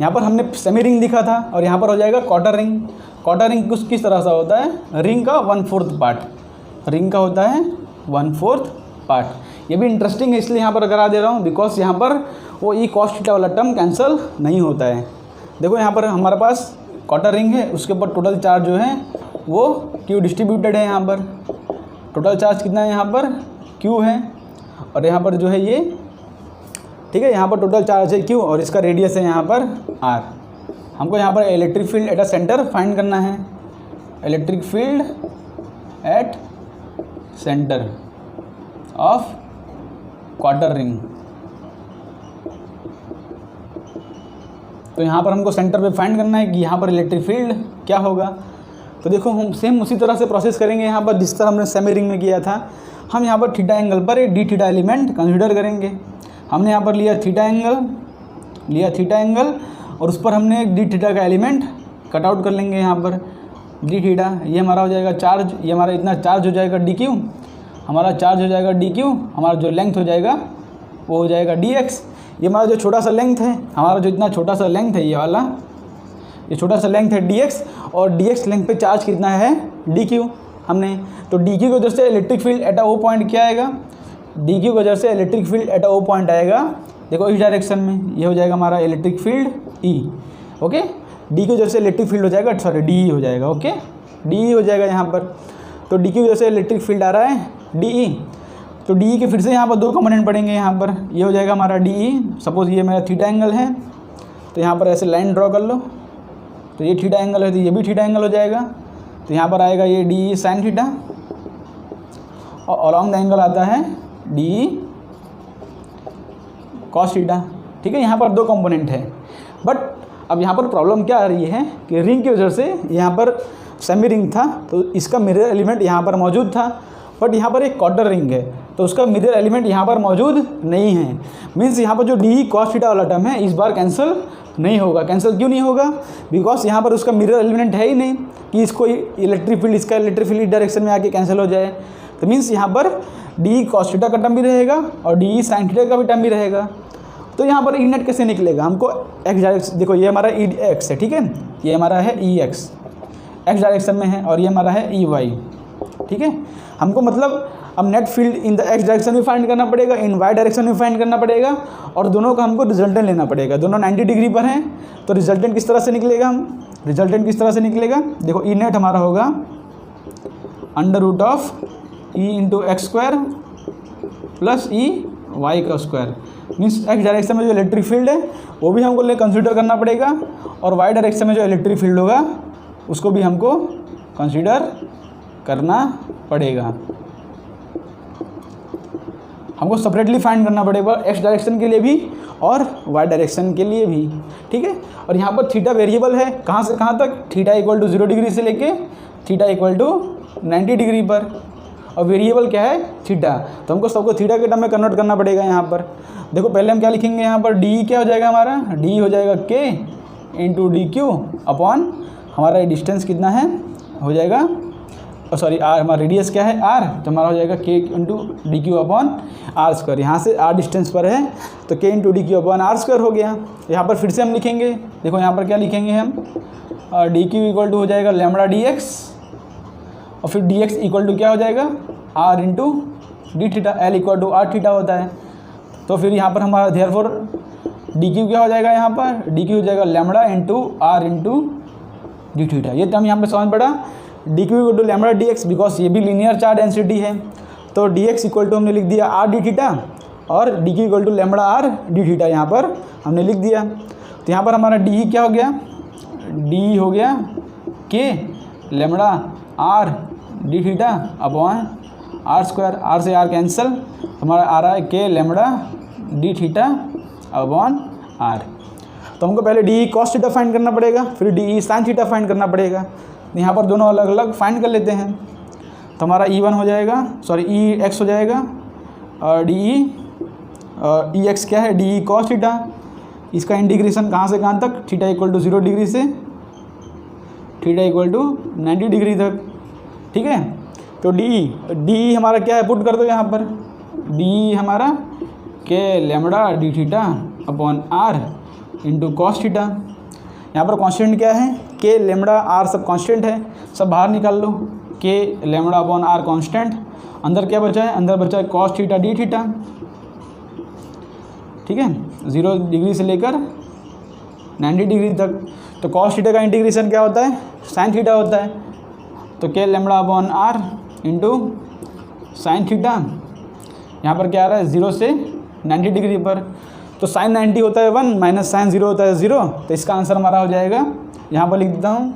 यहाँ पर हमने सेमी रिंग दिखा था, और यहाँ पर हो जाएगा क्वार्टर रिंग। क्वार्टर रिंग कुछ किस तरह से होता है? रिंग का 1/4 पार्ट, रिंग का होता है 1/4 पार्ट। ये भी इंटरेस्टिंग है, इसलिए यहाँ पर करा दे रहा हूँ, बिकॉज यहाँ पर वो ई कॉस थीटा वाला टर्म कैंसिल नहीं होता है। देखो यहाँ पर हमारे पास क्वार्टर रिंग है, उसके ऊपर टोटल चार्ज जो है वो क्यू डिस्ट्रीब्यूटेड है। यहाँ पर टोटल चार्ज कितना है? यहाँ पर क्यू है, और यहाँ पर जो है ये, ठीक है, यहाँ पर टोटल चार्ज है क्यू, और इसका रेडियस है यहाँ पर आर। हमको यहाँ पर electric field at a centre find करना है। Electric field at centre of quarter ring. तो यहाँ पर हमको सेंटर पे फाइंड करना है कि यहाँ पर इलेक्ट्रिक फील्ड क्या होगा। तो देखो हम सेम उसी तरह से प्रोसेस करेंगे यहाँ पर जिस तरह हमने सेमी रिंग में किया था। हम यहाँ पर थीटा एंगल पर एक डी थीटा एलिमेंट कंसीडर करेंगे। हमने यहाँ पर लिया थीटा एंगल, और उस पर हमने एक डी थीटा का एलिमेंट कट आउट कर लेंगे। यहाँ पर डी थीटा, ये हमारा हो जाएगा चार्ज, ये हमारा इतना चार्ज हो जाएगा डी क्यू, हमारा चार्ज हो जाएगा डी क्यू, हमारा जो लेंथ हो जाएगा वो हो जाएगा डी एक्स। ये हमारा जो छोटा सा लेंथ है, हमारा जो इतना छोटा सा लेंथ है, ये वाला ये छोटा सा लेंथ है डी एक्स, और डी एक्स लेंथ पे चार्ज कितना है? D q. हमने। तो डी क्यू की वजह से electric field at a O point क्या आएगा, डी क्यू की वजह से electric field at a O point आएगा, देखो इस डायरेक्शन में, ये हो जाएगा हमारा electric field E. Okay, d की वजह से इलेक्ट्रिक फील्ड हो जाएगा, सॉरी डी हो जाएगा। ओके, डी हो जाएगा यहाँ पर। तो डी की वजह से इलेक्ट्रिक फील्ड आ रहा है डी। तो डी के फिर से यहाँ पर दो कंपोनेंट पड़ेंगे यहाँ पर, ये हो जाएगा हमारा डी। सपोज ये मेरा थीटा एंगल है, तो यहाँ पर ऐसे लाइन ड्रॉ कर लो, तो ये थीटा एंगल है तो ये भी थीटा एंगल हो जाएगा। तो यहाँ पर आएगा ये डी साइन थीटा, और अलॉन्ग द एंगल आता है डी कॉस थीटा। ठीक है, यहाँ पर दो कंपोनेंट है। बट अब यहाँ पर प्रॉब्लम क्या आ रही है कि रिंग की वजह से यहाँ पर सेमी रिंग था, तो इसका मिरर एलिमेंट यहाँ पर मौजूद था, बट यहाँ पर एक क्वार्टर रिंग है, तो उसका मिरर एलिमेंट यहाँ पर मौजूद नहीं है। मीन्स यहाँ पर जो डी कॉस थीटा वाला टर्म है इस बार कैंसिल नहीं होगा। कैंसिल क्यों नहीं होगा, बिकॉज यहाँ पर उसका मिरर एलिमेंट है ही नहीं कि इसको इलेक्ट्रिक फील्ड, इसका इलेक्ट्रिक फील्ड डायरेक्शन में आके कैंसिल हो जाए। तो मीन्स यहाँ पर डी कॉस थीटा का टर्म भी रहेगा और डी साइन थीटा का भी टर्म भी रहेगा। तो यहाँ पर ई नेट कैसे निकलेगा, हमको एक्स डायरेक्शन, देखो ये हमारा ई एक्स है, ठीक है, ये हमारा है ई एक्स, एक्स डायरेक्शन में है, और ये हमारा है ई वाई। ठीक है, हमको मतलब अब net field in the X direction में फाइंड करना पड़ेगा, इन वाई डायरेक्शन में फाइंड करना पड़ेगा, और दोनों का हमको रिजल्टेंट लेना पड़ेगा। दोनों 90 डिग्री पर हैं, तो रिजल्टेंट किस तरह से निकलेगा, हम रिजल्टेंट किस तरह से निकलेगा, देखो ई नेट हमारा होगा under root of E into x square plus E y का स्क्वायर। मीन्स एक्स डायरेक्शन में जो इलेक्ट्रिक फील्ड है वो भी हमको कंसिडर करना पड़ेगा, और वाई डायरेक्शन में जो इलेक्ट्रिक फील्ड होगा उसको भी हमको कंसिडर करना पड़ेगा। हमको सेपरेटली फाइंड करना पड़ेगा एक्स डायरेक्शन के लिए भी और वाई डायरेक्शन के लिए भी। ठीक है, और यहाँ पर थीटा वेरिएबल है, कहाँ से कहाँ तक, थीटा इक्वल टू 0 डिग्री से लेके थीटा इक्वल टू 90 डिग्री पर, और वेरिएबल क्या है थीटा। तो हमको सबको थीटा के टर्म में कन्वर्ट करना पड़ेगा यहाँ पर। देखो पहले हम क्या लिखेंगे यहाँ पर, डी क्या हो जाएगा हमारा, डी हो जाएगा k into D Q upon हमारा डिस्टेंस कितना है, हो जाएगा सॉरी आर, हमारा रेडियस क्या है आर, तो हमारा हो जाएगा k into D Q upon are square. यहाँ से आर डिस्टेंस पर है तो k into D Q upon are square हो गया। यहाँ पर फिर से हम लिखेंगे, देखो यहाँ पर क्या लिखेंगे हम, डी क्यू इक्वल टू हो जाएगा लैम्बडा डी एक्स, और फिर डी एक्स इक्वल टू क्या हो जाएगा r into D theta, L equal to r theta होता है। तो फिर यहाँ पर हमारा देयरफॉर डी क्यू क्या हो जाएगा, यहाँ पर डी क्यू हो जाएगा lambda into r into D theta. ये टर्म यहाँ पर समझ पड़ा, d Q equal to lambda D x, because ये भी लीनियर चार्ज डेंसिटी है, तो डी एक्स इक्वल टू हमने लिख दिया आर डी थीटा, और d Q equal to lambda r d theta यहाँ पर हमने लिख दिया। तो यहाँ पर हमारा डी क्या हो गया, डी हो गया k lambda r d theta upon are square, r से आर कैंसिल, हमारा आ रहा है k lambda d theta upon are. तो हमको पहले डी कॉस थीटा फाइंड करना पड़ेगा, फिर डी साइन थीटा फाइंड करना पड़ेगा। यहाँ पर दोनों अलग अलग फाइंड कर लेते हैं। तो हमारा ई1 हो जाएगा, सॉरी ई एक्स हो जाएगा, और डी ई एक्स क्या है, डी कॉस थीटा, इसका इंटीग्रेशन कहाँ से कहाँ तक, थीटा इक्वल टू 0 डिग्री से थीटा इक्वल टू 90 डिग्री तक। ठीक है, तो डी हमारा क्या है, पुट कर दो यहाँ पर, डी हमारा k lambda d theta upon r into cos theta. यहाँ पर कांस्टेंट क्या है, के लैम्बडा आर सब कांस्टेंट है, सब बाहर निकाल लो, के लैम्बडा अपॉन आर कांस्टेंट, अंदर क्या बचा है, अंदर बचा है कॉस थीटा डी थीटा। ठीक है, 0 डिग्री से लेकर 90 डिग्री तक। तो कॉस थीटा का इंटीग्रेशन क्या होता है, साइन थीटा होता है, तो k lambda upon r into sine theta. यहाँ पर क्या आ रहा है 0 से 90 डिग्री पर, तो साइन 90 होता है 1 माइनस साइन 0 होता है 0, तो इसका आंसर हमारा हो जाएगा, यहाँ पर लिख देता हूँ,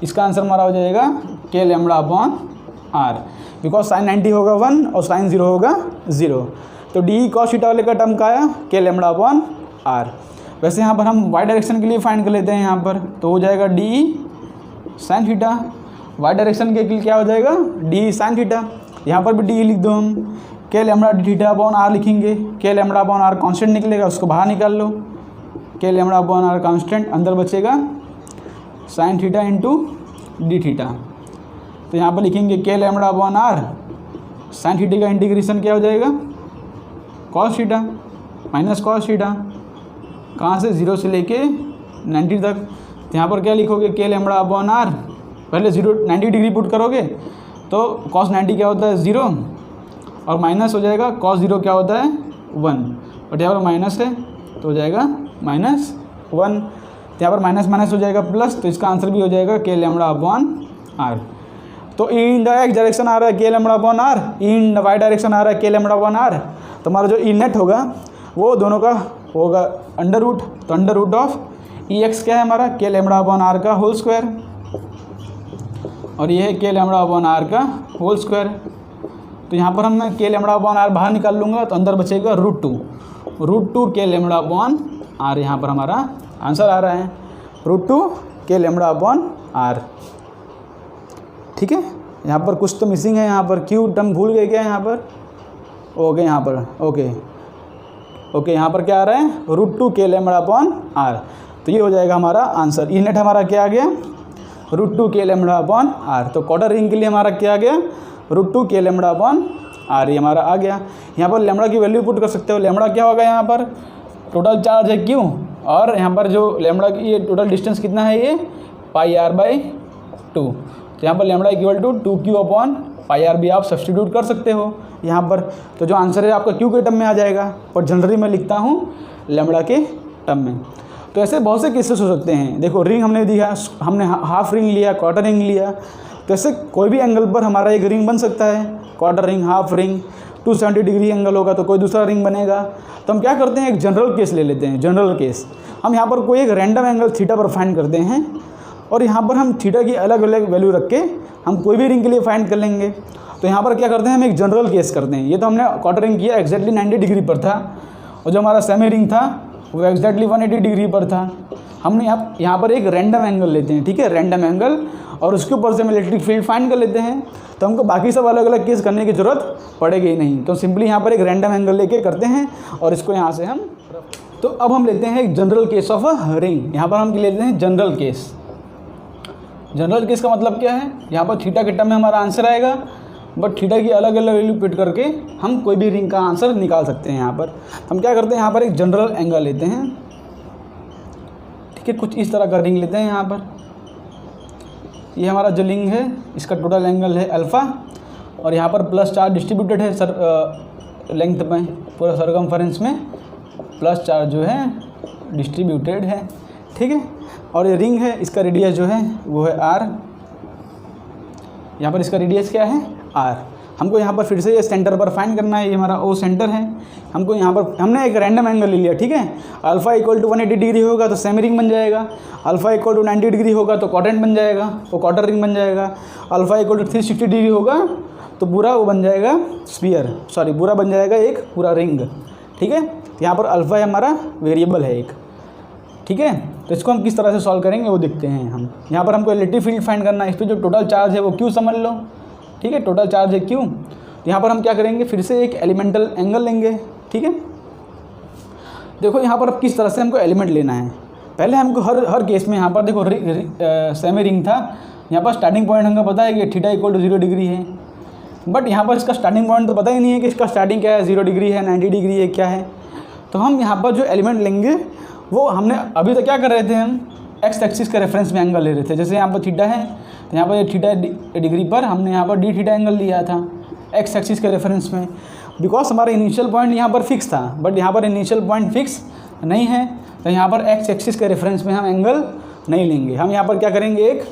इसका आंसर हमारा हो जाएगा k lambda upon r, because sine 90 होगा 1 और साइन 0 होगा 0। तो डी कॉस थीटा वाले का टर्म का आया के लैम्बडा अपॉन आर। वैसे यहाँ पर हम वाई डायरेक्शन के लिए फाइंड कर लेते हैं, यहाँ पर तो हो जाएगा d sine theta, y direction के लिए क्या हो जाएगा डी साइन थीटा। यहाँ पर भी डी लिख दो हम, k lambda d theta upon r लिखेंगे, k lambda upon are constant निकलेगा, उसको बाहर निकाल लो, के लैम्बडा अपॉन आर कांस्टेंट, अंदर बचेगा sine theta into D theta. तो यहाँ पर लिखेंगे k lambda upon r, sine theta का इंटीग्रेशन क्या हो जाएगा cos theta minus cos theta, कहाँ से 0 से लेके 90 तक। तो यहाँ पर क्या लिखोगे के लैम्बडा अपॉन आर, पहले 90 डिग्री पुट करोगे, तो cos 90 क्या होता है 0 और माइनस हो जाएगा cos 0 क्या होता है 1, बट यहाँ पर माइनस है तो हो जाएगा -1, तो यहाँ पर माइनस माइनस हो जाएगा प्लस, तो इसका आंसर भी हो जाएगा k लैम्बडा अपॉन r। तो इन द एक्स डायरेक्शन आ रहा है k lambda upon r, in the Y direction आ रहा है k लैम्बडा अपॉन r, तो हमारा जो ई नेट होगा वो दोनों का होगा अंडर रूट, तो under root of E x क्या है हमारा k लैम्बडा अपॉन r का होल स्क्वायर, और ये है k लैम्बडा अपॉन r का होल स्क्वायर। तो यहाँ पर हम k लैम्बडा अपॉन r बाहर निकाल लूँगा तो अंदर बचेगा √2 k लैम्बडा अपॉन r, यहाँ पर हमारा आंसर आ रहा है √2 k लैम्बडा अपॉन r। ठीक है, यहाँ पर कुछ तो मिसिंग है, यहाँ पर क्यू टर्म भूल गए क्या यहाँ पर, ओके यहाँ पर ओके यहाँ पर क्या आ रहा है √2 k लैम्बडा अपॉन r, तो ये हो जाएगा हमारा आंसर। ई नेट हमारा क्या आ गया √2 k लैम्बडा अपॉन r, तो क्वार्टर रिंग के लिए हमारा क्या आ गया √2 k लैम्बडा अपॉन r, ये हमारा आ गया। यहाँ पर लैम्बडा की वैल्यू पुट कर सकते हो, लैम्बडा क्या होगा यहाँ पर टोटल चार्ज है क्यू, और यहाँ पर जो लैम्बडा की ये टोटल डिस्टेंस कितना है ये πr/2, तो यहाँ पर lambda equal to 2q upon πr भी आप सब्सटीट्यूट कर सकते हो यहाँ पर, तो जो आंसर है आपका q के टर्म में आ जाएगा, पर जनरली मैं लिखता हूँ लैम्बडा के टर्म में। तो ऐसे बहुत से केसेस हो सकते हैं। देखो रिंग हमने दिया, हमने हाफ रिंग लिया, क्वार्टर रिंग लिया, तो ऐसे कोई भी एंगल पर हमारा एक रिंग बन सकता है, quarter ring, half ring, 270 degree angle होगा तो कोई दूसरा रिंग बनेगा। तो हम क्या करते हैं एक जनरल केस ले लेते हैं, जनरल केस हम यहाँ पर कोई एक रैंडम एंगल थीटा पर फाइंड करते हैं, और यहाँ पर हम थीटा की अलग अलग वैल्यू रख के हम कोई भी रिंग के लिए फाइंड कर लेंगे। तो यहाँ पर क्या करते हैं हम एक जनरल केस करते हैं। ये तो हमने क्वार्टर रिंग किया एक्जैक्टली 90 डिग्री पर था, और जो हमारा सेमी रिंग था वो एक्जैक्टली 180 डिग्री पर था। हमने यहाँ पर एक रैंडम एंगल लेते हैं, ठीक है, रैंडम एंगल, और उसके ऊपर से हम इलेक्ट्रिक फील्ड फाइंड कर लेते हैं, तो हमको बाकी सब अलग अलग केस करने की ज़रूरत पड़ेगी ही नहीं। तो सिंपली यहाँ पर एक रैंडम एंगल लेके करते हैं, और इसको यहाँ से हम, तो अब हम लेते हैं एक general case of a ring. यहाँ पर हम लेते हैं जनरल केस। जनरल केस का मतलब क्या है, यहाँ पर थीटा के टर्म में हमारा आंसर आएगा, बट थीटा की अलग अलग वैल्यू पिट करके हम कोई भी रिंग का आंसर निकाल सकते हैं। यहाँ पर हम क्या करते हैं, यहाँ पर एक जनरल एंगल लेते हैं, ठीक है, कुछ इस तरह का रिंग लेते हैं। यहाँ पर ये हमारा जो रिंग है इसका टोटल एंगल है अल्फ़ा, और यहाँ पर प्लस चार्ज डिस्ट्रीब्यूटेड है लेंथ में, पूरा सरकमफेरेंस में प्लस चार्ज जो है डिस्ट्रीब्यूटेड है, ठीक है। और ये रिंग है, इसका रेडियस जो है वो है r, यहाँ पर इसका रेडियस क्या है r। हमको यहाँ पर फिर से ये सेंटर पर फाइंड करना है, ये हमारा ओ सेंटर है। हमको यहाँ पर हमने एक रैंडम एंगल ले लिया, ठीक है, अल्फ़ा इक्वल टू 180 डिग्री होगा तो सेमी रिंग बन जाएगा, अल्फ़ा इक्वल टू 90 डिग्री होगा तो क्वाड्रेंट बन जाएगा, तो क्वार्टर रिंग बन जाएगा, अल्फ़ा इक्वल टू 360 डिग्री होगा तो पूरा वो बन जाएगा स्फीयर, सॉरी पूरा बन जाएगा एक पूरा रिंग, ठीक है। यहाँ पर अल्फ़ा हमारा वेरिएबल है एक, ठीक है। तो इसको हम किस तरह से सॉल्व करेंगे वो देखते हैं हम। यहाँ पर हमको इलेक्ट्रिक फील्ड फाइंड करना है, इस पर जो टोटल चार्ज है वो क्यू समझ लो, ठीक है, टोटल चार्ज है क्यू। तो यहाँ पर हम क्या करेंगे, फिर से एक एलिमेंटल एंगल लेंगे, ठीक है। देखो यहाँ पर अब किस तरह से हमको एलिमेंट लेना है। पहले हमको हर केस में यहाँ पर देखो सेमी रिंग था, यहाँ पर स्टार्टिंग पॉइंट हमको पता है कि थीटा इक्वल टू 0 डिग्री है, बट यहाँ पर इसका स्टार्टिंग पॉइंट तो पता ही नहीं है कि इसका स्टार्टिंग क्या है, 0 डिग्री है, 90 डिग्री है, क्या है। तो हम यहाँ पर जो एलिमेंट लेंगे वो हमने अभी तक क्या कर रहे थे, हम एक्स एक्सिस के रेफरेंस में एंगल ले रहे थे। जैसे यहाँ पर थीटा है तो यहाँ पर ये थीटा डिग्री पर हमने यहाँ पर डी थीटा एंगल लिया था एक्स एक्सिस के रेफरेंस में, बिकॉज हमारा इनिशियल पॉइंट यहाँ पर फिक्स था, बट यहाँ पर इनिशियल पॉइंट फिक्स नहीं है, तो यहाँ पर एक्स एक्सिस के रेफरेंस में हम एंगल नहीं लेंगे। हम यहाँ पर क्या करेंगे, एक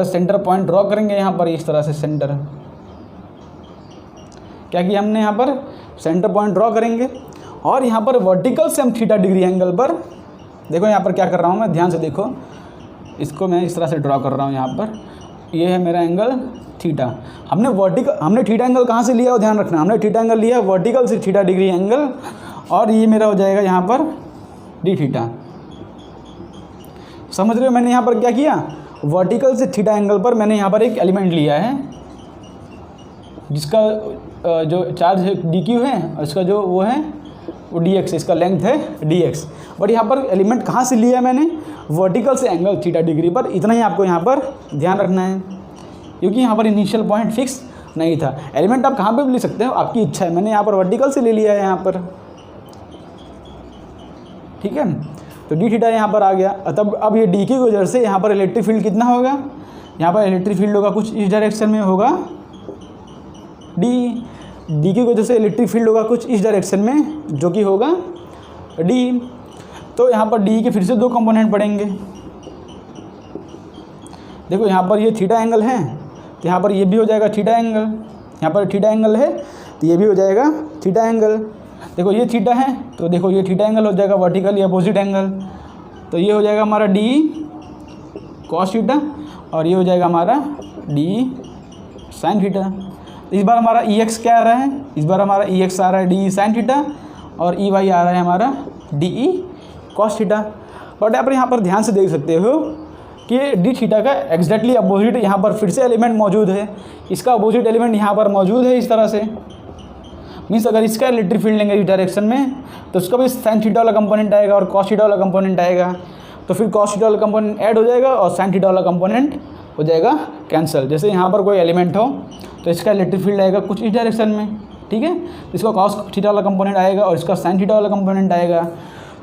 सेंटर पॉइंट ड्रॉ करेंगे यहाँ पर इस तरह से, सेंटर क्या कि हमने यहाँ पर सेंटर पॉइंट ड्रॉ करेंगे, और यहाँ पर वर्टिकल से हम थीटा डिग्री एंगल पर, देखो यहाँ पर क्या कर रहा हूँ मैं, ध्यान से देखो, इसको मैं इस तरह से ड्रॉ कर रहा हूँ। यहाँ पर ये है मेरा एंगल थीटा। हमने थीटा एंगल कहाँ से लिया वो ध्यान रखना, हमने थीटा एंगल लिया वर्टिकल से थीटा डिग्री एंगल, और ये मेरा हो जाएगा यहाँ पर डी थीटा। समझ रहे हो मैंने यहाँ पर क्या किया, वर्टिकल से थीटा एंगल पर मैंने यहाँ पर एक एलिमेंट लिया है जिसका जो चार्ज है डी क्यू है, और इसका जो वो है वो डी एक्स, इसका लेंथ है डी एक्स। बट यहाँ पर एलिमेंट कहाँ से लिया है मैंने, वर्टिकल से एंगल थीटा डिग्री पर। इतना ही आपको यहाँ पर ध्यान रखना है, क्योंकि यहाँ पर इनिशियल पॉइंट फिक्स नहीं था। एलिमेंट आप कहाँ पे भी ले सकते हो, आपकी इच्छा है। मैंने यहाँ पर वर्टिकल से ले लिया है यहाँ पर, ठीक है। तो डी थीटा यहाँ पर आ गया। तब अब ये डी की वजह से यहाँ पर इलेक्ट्रिक फील्ड कितना होगा, यहाँ पर इलेक्ट्रिक फील्ड होगा कुछ इस डायरेक्शन में होगा, डी की वजह से इलेक्ट्रिक फील्ड होगा कुछ इस डायरेक्शन में जो कि होगा डी। तो यहाँ पर डी के फिर से 2 कंपोनेंट पड़ेंगे। देखो यहाँ पर ये थीटा एंगल है तो यहाँ पर ये भी हो जाएगा थीटा एंगल, यहाँ पर थीटा एंगल है तो ये भी हो जाएगा थीटा एंगल। देखो ये थीटा है तो देखो ये थीटा एंगल हो जाएगा वर्टिकली अपोजिट एंगल, तो ये हो जाएगा हमारा डी कॉस थीटा और ये हो जाएगा हमारा डी साइन थीटा। इस बार हमारा ई एक्स क्या आ रहा है, इस बार हमारा ई एक्स आ रहा है डी साइन थीटा और ई वाई आ रहा है हमारा D E cos theta. But आप यहाँ पर ध्यान से देख सकते हो कि डी थीटा का एग्जैक्टली अपोजिट यहाँ पर फिर से एलिमेंट मौजूद है, इसका अपोजिट एलिमेंट यहाँ पर मौजूद है इस तरह से। मीन्स अगर इसका इलेक्ट्रिक फील्ड लेंगे इस डायरेक्शन में तो उसका भी साइन थीटा वाला कंपोनेंट आएगा और कॉस थीटा वाला कंपोनेंट आएगा, तो फिर कॉस थीटा वाला कंपोनेंट ऐड हो जाएगा और साइन थीटा वाला कंपोनेंट हो जाएगा कैंसिल। जैसे यहाँ पर कोई एलिमेंट हो तो इसका इलेक्ट्रिक फील्ड आएगा कुछ इस डायरेक्शन में, ठीक है, इसका कॉस थीटा वाला कंपोनेंट आएगा और इसका साइन थीटा वाला कंपोनेंट आएगा।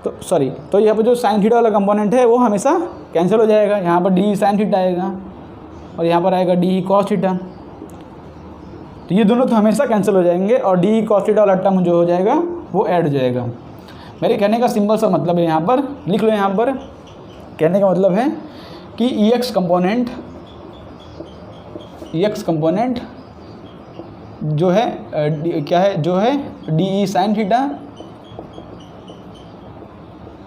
तो यहाँ पर जो साइन थीटा वाला कंपोनेंट है वो हमेशा कैंसिल हो जाएगा, यहाँ पर डी साइन थीटा आएगा और यहाँ पर आएगा डी कॉस थीटा, तो ये दोनों तो हमेशा कैंसिल हो जाएंगे और डी कॉस थीटा वाला टर्म जो हो जाएगा वो ऐड हो जाएगा। मेरे कहने का सिंपल सा मतलब है, यहाँ पर लिख लो, यहाँ पर कहने का मतलब है कि ई एक्स कंपोनेंट जो है क्या है, जो है d E sine theta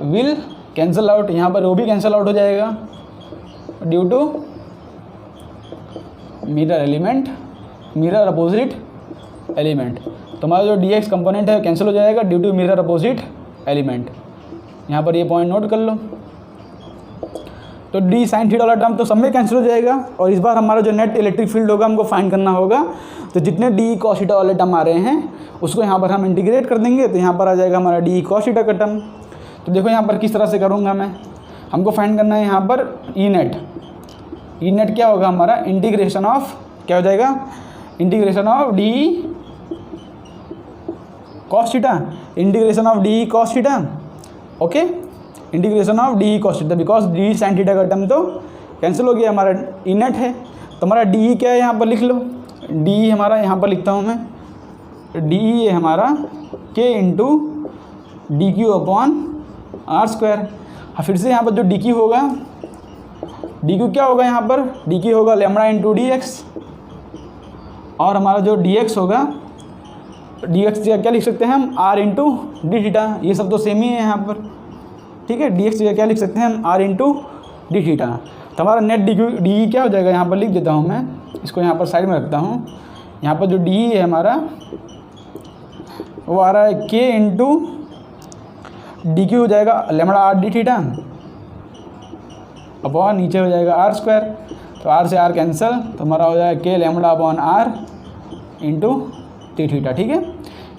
will cancel out, यहाँ पर वो भी कैंसिल आउट हो जाएगा due to mirror opposite element. तो हमारा जो डी एक्स कंपोनेंट है कैंसिल हो जाएगा due to mirror opposite element. यहाँ पर ये पॉइंट नोट कर लो। तो डी साइन थीटा वाला टर्म तो सब में कैंसिल हो जाएगा और इस बार हमारा जो नेट इलेक्ट्रिक फील्ड होगा हमको फाइंड करना होगा। तो जितने डी कॉस थीटा वाले टर्म आ रहे हैं उसको यहाँ पर हम इंटीग्रेट कर देंगे, तो यहाँ पर आ जाएगा हमारा डी कॉस थीटा का टर्म। तो देखो यहाँ पर किस तरह से करूँगा मैं, हमको फाइंड करना है यहाँ पर ई नेट क्या होगा हमारा, इंटीग्रेशन ऑफ क्या हो जाएगा, integration of D cos theta, integration of D cos theta, okay, integration of D cos theta, because D sine theta का टर्म तो कैंसिल हो गया, हमारा ई नेट है। तो हमारा डी क्या है यहाँ पर लिख लो, डी हमारा यहाँ पर लिखता हूँ मैं, डी है हमारा k into D Q upon are square. फिर से यहाँ पर जो डी क्यू होगा, डी क्यू क्या होगा यहाँ पर, डी क्यू होगा लेमड़ा इंटू डी एक्स और हमारा जो डी एक्स होगा, डी एक्स क्या लिख सकते हैं हम, आर इंटू डी थीटा, ये सब तो सेम ही है यहाँ पर, ठीक है। डी एक्स क्या लिख सकते हैं हम, आर इंटू डी थीटा। तो हमारा नेट डी क्यू डी क्या हो जाएगा, यहाँ पर लिख देता हूँ मैं, इसको यहाँ पर साइड में रखता हूँ। यहाँ पर जो डी है हमारा वो आ रहा है के इंटू डी क्यू हो जाएगा lambda r d theta upon नीचे हो जाएगा आर स्क्वायर, तो आर से आर कैंसिल, तो हमारा हो जाएगा k lambda upon r into D theta, ठीक है।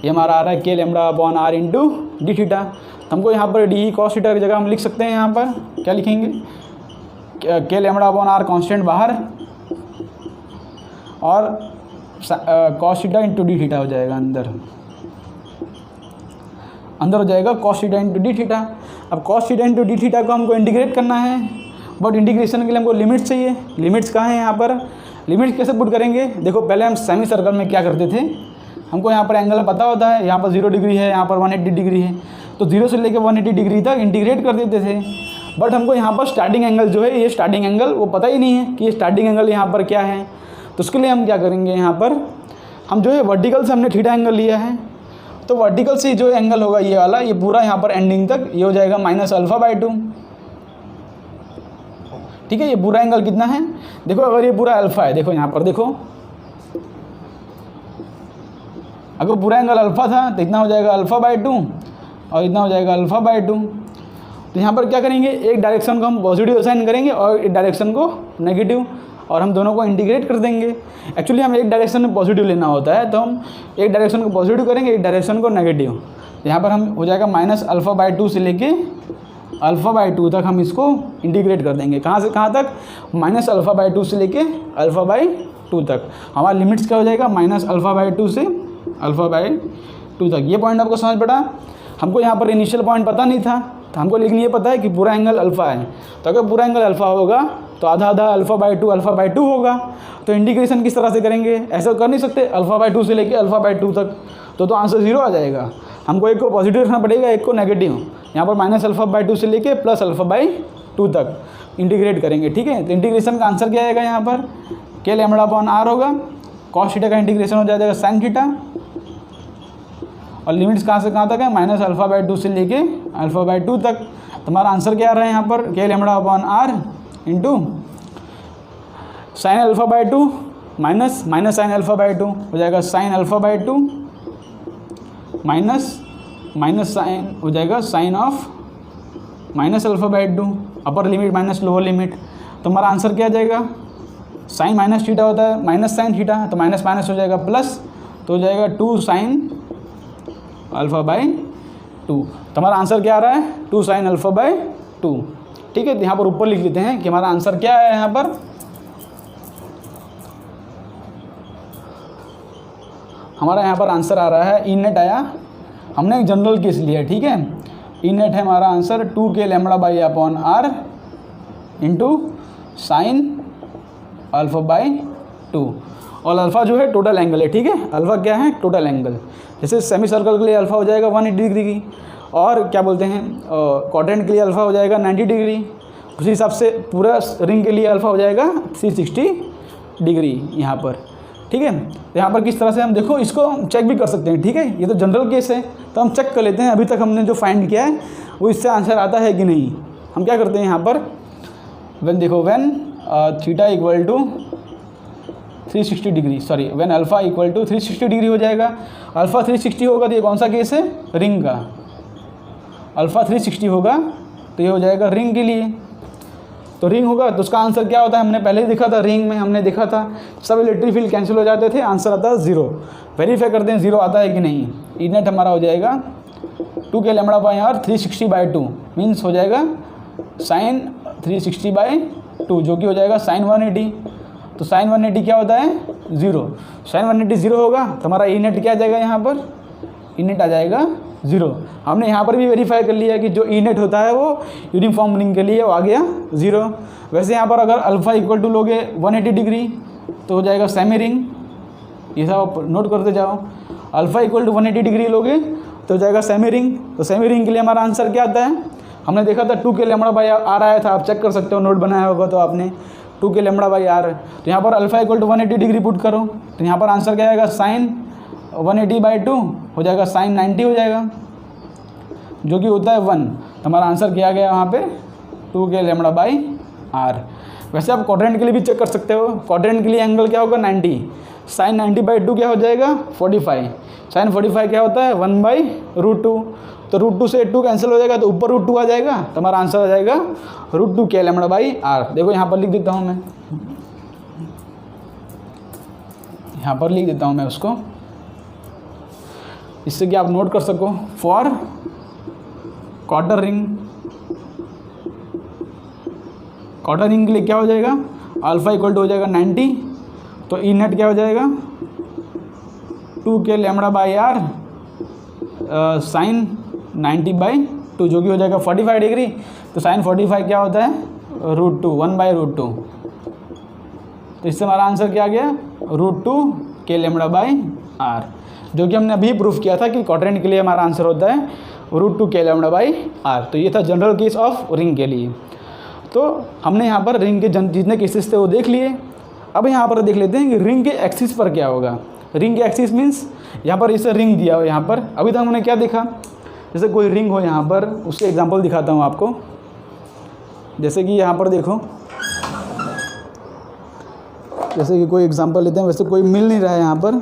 ये हमारा आ रहा है k lambda upon r into D theta. तो हमको यहाँ पर डी कॉस थीटा की जगह हम लिख सकते हैं, यहाँ पर क्या लिखेंगे, के लेमड़ा अपॉन आर कॉन्स्टेंट बाहर और cos theta into D theta हो जाएगा अंदर हो जाएगा cos theta into D theta. अब cos theta into D theta को हमको इंटीग्रेट करना है, बट इंटीग्रेशन के लिए हमको लिमिट्स चाहिए। लिमिट्स कहाँ हैं यहाँ पर, लिमिट्स कैसे पुट करेंगे, देखो पहले हम सेमी सर्कल में क्या करते थे, हमको यहाँ पर एंगल पता होता है, यहाँ पर 0 डिग्री है, यहाँ पर 180 डिग्री है, तो 0 से लेकर 180 डिग्री तक इंटीग्रेट कर देते थे। बट हमको यहाँ पर स्टार्टिंग एंगल जो है, ये स्टार्टिंग एंगल वो पता ही नहीं है कि ये स्टार्टिंग एंगल यहाँ पर क्या है। तो उसके लिए हम क्या करेंगे, यहाँ पर हम जो है वर्टिकल से हमने थीटा एंगल लिया है, तो वर्टिकल से जो एंगल होगा ये वाला, ये पूरा यहाँ पर एंडिंग तक ये हो जाएगा -α/2, ठीक है। ये पूरा एंगल कितना है, देखो अगर ये पूरा अल्फा है, देखो यहाँ पर देखो, अगर पूरा एंगल अल्फा था तो इतना हो जाएगा α/2 और इतना हो जाएगा α/2। तो यहाँ पर क्या करेंगे, एक डायरेक्शन को हम पॉजिटिव असाइन करेंगे और एक डायरेक्शन को नेगेटिव, और हम दोनों को इंटीग्रेट कर देंगे। एक्चुअली हम एक डायरेक्शन में पॉजिटिव लेना होता है, तो हम एक डायरेक्शन को पॉजिटिव करेंगे, एक डायरेक्शन को नेगेटिव। यहाँ पर हम हो जाएगा -α/2 से लेके α/2 तक हम इसको इंटीग्रेट कर देंगे। कहाँ से कहाँ तक, -α/2 से लेके α/2 तक। हमारा लिमिट्स क्या हो जाएगा, -α/2 से α/2 तक। ये पॉइंट आपको समझ पड़ा। हमको यहाँ पर इनिशियल पॉइंट पता नहीं था, तो हमको लेकिन ये पता है कि पूरा एंगल अल्फ़ा है। तो अगर पूरा एंगल अल्फ़ा होगा तो आधा आधा अल्फ़ा/2 होगा। तो इंटीग्रेशन किस तरह से करेंगे, ऐसा कर नहीं सकते अल्फ़ा/2 से लेके अल्फ़ा/2 तक, तो आंसर 0 आ जाएगा। हमको एक को पॉजिटिव रखना पड़ेगा, एक को नेगेटिव। यहाँ पर -अल्फ़ा/2 से लेके +अल्फ़ा/2 तक इंटीग्रेट करेंगे, ठीक है। तो इंटीग्रेशन का आंसर क्या आएगा, यहाँ पर k λ/r होगा। cos थीटा का इंटीग्रेशन हो जाएगा sin थीटा, और लिमिट्स कहाँ से कहाँ तक है, -अल्फ़ा/2 से लेके अल्फ़ा/2 तक। तो हमारा आंसर क्या आ रहा है यहाँ पर, k λ/r into sin α/2 minus sin α/2 हो जाएगा sin α/2 माइनस साइन हो जाएगा sine of -α/2, upper limit minus lower limit. तो हमारा आंसर क्या आ जाएगा, साइन माइनस थीटा होता है माइनस साइन थीटा, तो माइनस माइनस हो जाएगा प्लस, तो हो जाएगा 2 sin α/2। तो हमारा आंसर क्या आ रहा है, 2 sin α/2, ठीक है। तो यहाँ पर ऊपर लिख लेते हैं कि हमारा आंसर क्या है। यहाँ पर हमारा यहाँ पर आंसर आ रहा है, ई नेट आया, हमने एक जनरल केस लिया, ठीक है। ई नेट है हमारा answer 2k λ/r into sine α/2, और अल्फ़ा जो है टोटल एंगल है, ठीक है। अल्फ़ा क्या है, टोटल एंगल। जैसे सेमी सर्कल के लिए अल्फ़ा हो जाएगा 180 डिग्री की, और क्या बोलते हैं क्वाड्रेंट के लिए अल्फ़ा हो जाएगा 90 डिग्री। उसी हिसाब से पूरा रिंग के लिए अल्फ़ा हो जाएगा 360 डिग्री यहाँ पर, ठीक है। तो यहाँ पर किस तरह से हम देखो इसको चेक भी कर सकते हैं, ठीक है। ये तो जनरल केस है, तो हम चेक कर लेते हैं अभी तक हमने जो फाइंड किया है वो इससे आंसर आता है कि नहीं। हम क्या करते हैं यहाँ पर, when theta equal to 360 degree, sorry when alpha equal to 360 degree हो जाएगा। अल्फ़ा 360 होगा तो ये कौन सा केस है, रिंग का। अल्फ़ा 360 होगा तो ये हो जाएगा रिंग के लिए। तो रिंग होगा तो उसका आंसर क्या होता है, हमने पहले ही देखा था, रिंग में हमने देखा था सब इलेक्ट्रिक फील्ड कैंसिल हो जाते थे, आंसर आता है 0। वेरीफाई करते हैं 0 आता है कि नहीं। ई नेट हमारा हो जाएगा 2k λ/r 360/2 मीन्स हो जाएगा साइन 360/2, जो कि हो जाएगा साइन 180। तो साइन 180 क्या होता है, 0। साइन 180 0 होगा तो हमारा ई नेट क्या आ जाएगा, यहाँ पर ई नेट आ जाएगा 0। हमने यहाँ पर भी वेरीफाई कर लिया कि जो ई नेट होता है वो यूनिफॉर्म रिंग के लिए वो आ गया 0। वैसे यहाँ पर अगर अल्फ़ा इक्वल टू लोगे 180 डिग्री तो हो जाएगा सेमी रिंग, ये सब नोट करते जाओ। अल्फ़ा इक्वल टू 180 डिग्री लोगे तो हो जाएगा सेमी रिंग। तो सेमी रिंग के लिए हमारा आंसर क्या आता है, हमने देखा था 2k λ/r आया था, आप चेक कर सकते हो, नोट बनाया होगा तो आपने 2k λ/r। तो यहाँ पर alpha equal to 180 degree put करो तो यहाँ पर आंसर क्या आएगा, साइन 180/2 हो जाएगा साइन 90 हो जाएगा, जो कि होता है 1। तो हमारा आंसर क्या गया वहाँ पे 2k λ/r। वैसे आप क्वाड्रेंट के लिए भी चेक कर सकते हो, क्वाड्रेंट के लिए एंगल क्या होगा 90, साइन 90/2 क्या हो जाएगा 45, साइन 45 क्या होता है 1/√2। तो √2 से 2 कैंसिल हो जाएगा तो ऊपर √2 आ जाएगा, तो हमारा आंसर आ जाएगा √2k λ/r। देखो यहाँ पर लिख देता हूँ मैं, यहाँ पर लिख देता हूँ मैं उसको, इससे कि आप नोट कर सको। For quarter ring, quarter ring के लिए क्या हो जाएगा, अल्फ़ा इक्वल टू हो जाएगा 90, तो ई नेट क्या हो जाएगा 2k λ/r साइन 90/2, जो कि हो जाएगा 45 डिग्री। तो साइन 45 क्या होता है √2, 1/√2। तो इससे हमारा आंसर क्या आ गया √2k λ/r, जो कि हमने अभी प्रूफ किया था कि क्वाड्रेंट के लिए हमारा आंसर होता है √2k λ/r। तो ये था जनरल केस ऑफ रिंग के लिए। तो हमने यहाँ पर रिंग के जितने केसेस थे वो देख लिए। अब यहाँ पर देख लेते हैं कि रिंग के एक्सिस पर क्या होगा। रिंग के एक्सिस मीन्स यहाँ पर इसे रिंग दिया हो, यहाँ पर अभी तक हमने क्या देखा, जैसे कोई रिंग हो यहाँ पर, उसके एग्जांपल दिखाता हूँ आपको। जैसे कि यहाँ पर देखो, जैसे कि कोई एग्जांपल लेते हैं, वैसे कोई मिल नहीं रहा है यहाँ पर।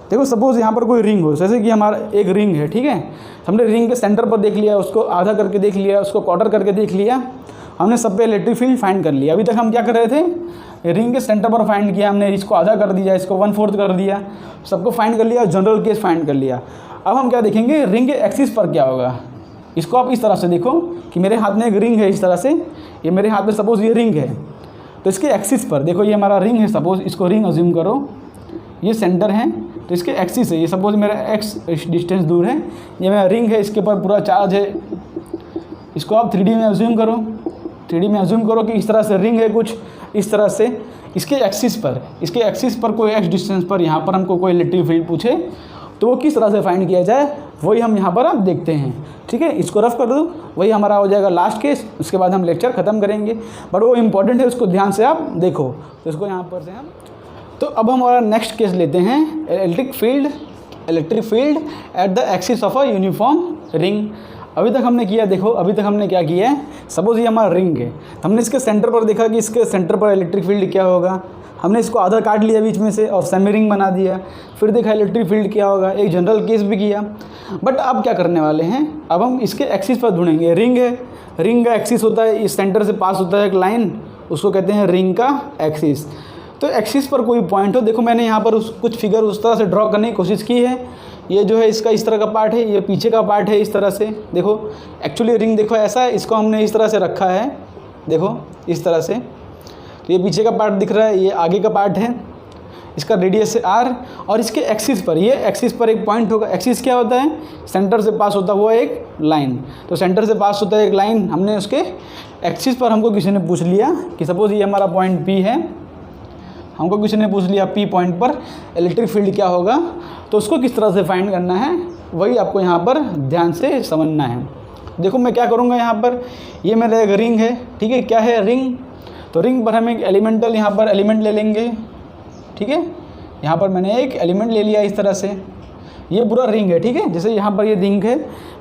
देखो सपोज़ यहाँ पर कोई रिंग हो, जैसे कि हमारा एक रिंग है, ठीक है। हमने रिंग के सेंटर पर देख लिया, उसको आधा करके देख लिया, उसको क्वार्टर करके देख लिया, हमने सब पे इलेक्ट्रिक फील्ड फाइंड कर लिया। अभी तक हम क्या कर रहे थे, रिंग के सेंटर पर फाइंड किया हमने, इसको आधा कर दिया, इसको 1/4 कर दिया, सबको फाइंड कर लिया, जनरल केस फाइंड कर लिया। अब हम क्या देखेंगे, रिंग के एक्सिस पर क्या होगा। इसको आप इस तरह से देखो कि मेरे हाथ में एक रिंग है, इस तरह से, ये मेरे हाथ में सपोज़ ये रिंग है, तो इसके एक्सिस पर देखो, ये हमारा रिंग है, सपोज़ इसको रिंग अज्यूम करो, ये सेंटर है, तो इसके एक्सिस है, ये सपोज़ मेरा x डिस्टेंस दूर है, ये मेरा रिंग है, इसके ऊपर पूरा चार्ज है, इसको आप 3D में अज्यूम करो। 3D में अज्यूम करो कि इस तरह से रिंग है कुछ इस तरह से, इसके एक्सिस पर कोई एक्स डिस्टेंस पर यहाँ पर हमको कोई इलेक्ट्रिक फील्ड पूछे तो वो किस तरह से फाइंड किया जाए वही हम यहाँ पर अब देखते हैं। ठीक है, इसको रफ कर दो, वही हमारा हो जाएगा लास्ट केस, उसके बाद हम लेक्चर ख़त्म करेंगे। बट वो इम्पॉर्टेंट है, उसको ध्यान से आप देखो। तो इसको यहाँ पर से हम, तो अब हमारा नेक्स्ट केस लेते हैं electric field eight the axis of a uniform ring. अभी तक हमने किया, देखो अभी तक हमने क्या किया है, सपोज ये हमारा रिंग है, हमने इसके सेंटर पर देखा कि इसके सेंटर पर इलेक्ट्रिक फील्ड क्या होगा, हमने इसको आधा काट लिया बीच में से और सेमी रिंग बना दिया, फिर देखा इलेक्ट्रिक फील्ड क्या होगा, एक जनरल केस भी किया। बट अब क्या करने वाले हैं, अब हम इसके एक्सिस पर ढूंढेंगे। रिंग है, रिंग का एक्सिस होता है, इस सेंटर से पास होता है एक लाइन, उसको कहते हैं रिंग का एक्सिस। तो एक्सिस पर कोई पॉइंट हो, देखो मैंने यहाँ पर कुछ फिगर उस तरह से ड्रॉ करने की कोशिश की है। ये जो है इसका इस तरह का पार्ट है, ये पीछे का पार्ट है इस तरह से, देखो एक्चुअली रिंग देखो ऐसा है, इसको हमने इस तरह से रखा है, देखो इस तरह से। तो ये पीछे का पार्ट दिख रहा है, ये आगे का पार्ट है, इसका रेडियस है r, और इसके एक्सिस पर, ये एक्सिस पर एक पॉइंट होगा। एक्सिस क्या होता है, सेंटर से पास होता हुआ एक लाइन। तो सेंटर से पास होता है एक लाइन, हमने उसके एक्सिस पर हमको किसी ने पूछ लिया कि सपोज़ ये हमारा पॉइंट P है, हमको किसी ने पूछ लिया P पॉइंट पर इलेक्ट्रिक फील्ड क्या होगा, तो उसको किस तरह से फाइंड करना है वही आपको यहाँ पर ध्यान से समझना है। देखो मैं क्या करूँगा यहाँ पर, ये मेरा एक रिंग है, ठीक है, क्या है रिंग, तो रिंग पर हम एक एलिमेंटल यहाँ पर एलिमेंट ले लेंगे। ठीक है, यहाँ पर मैंने एक एलिमेंट ले लिया इस तरह से, ये पूरा रिंग है। ठीक है, जैसे यहाँ पर ये रिंग है,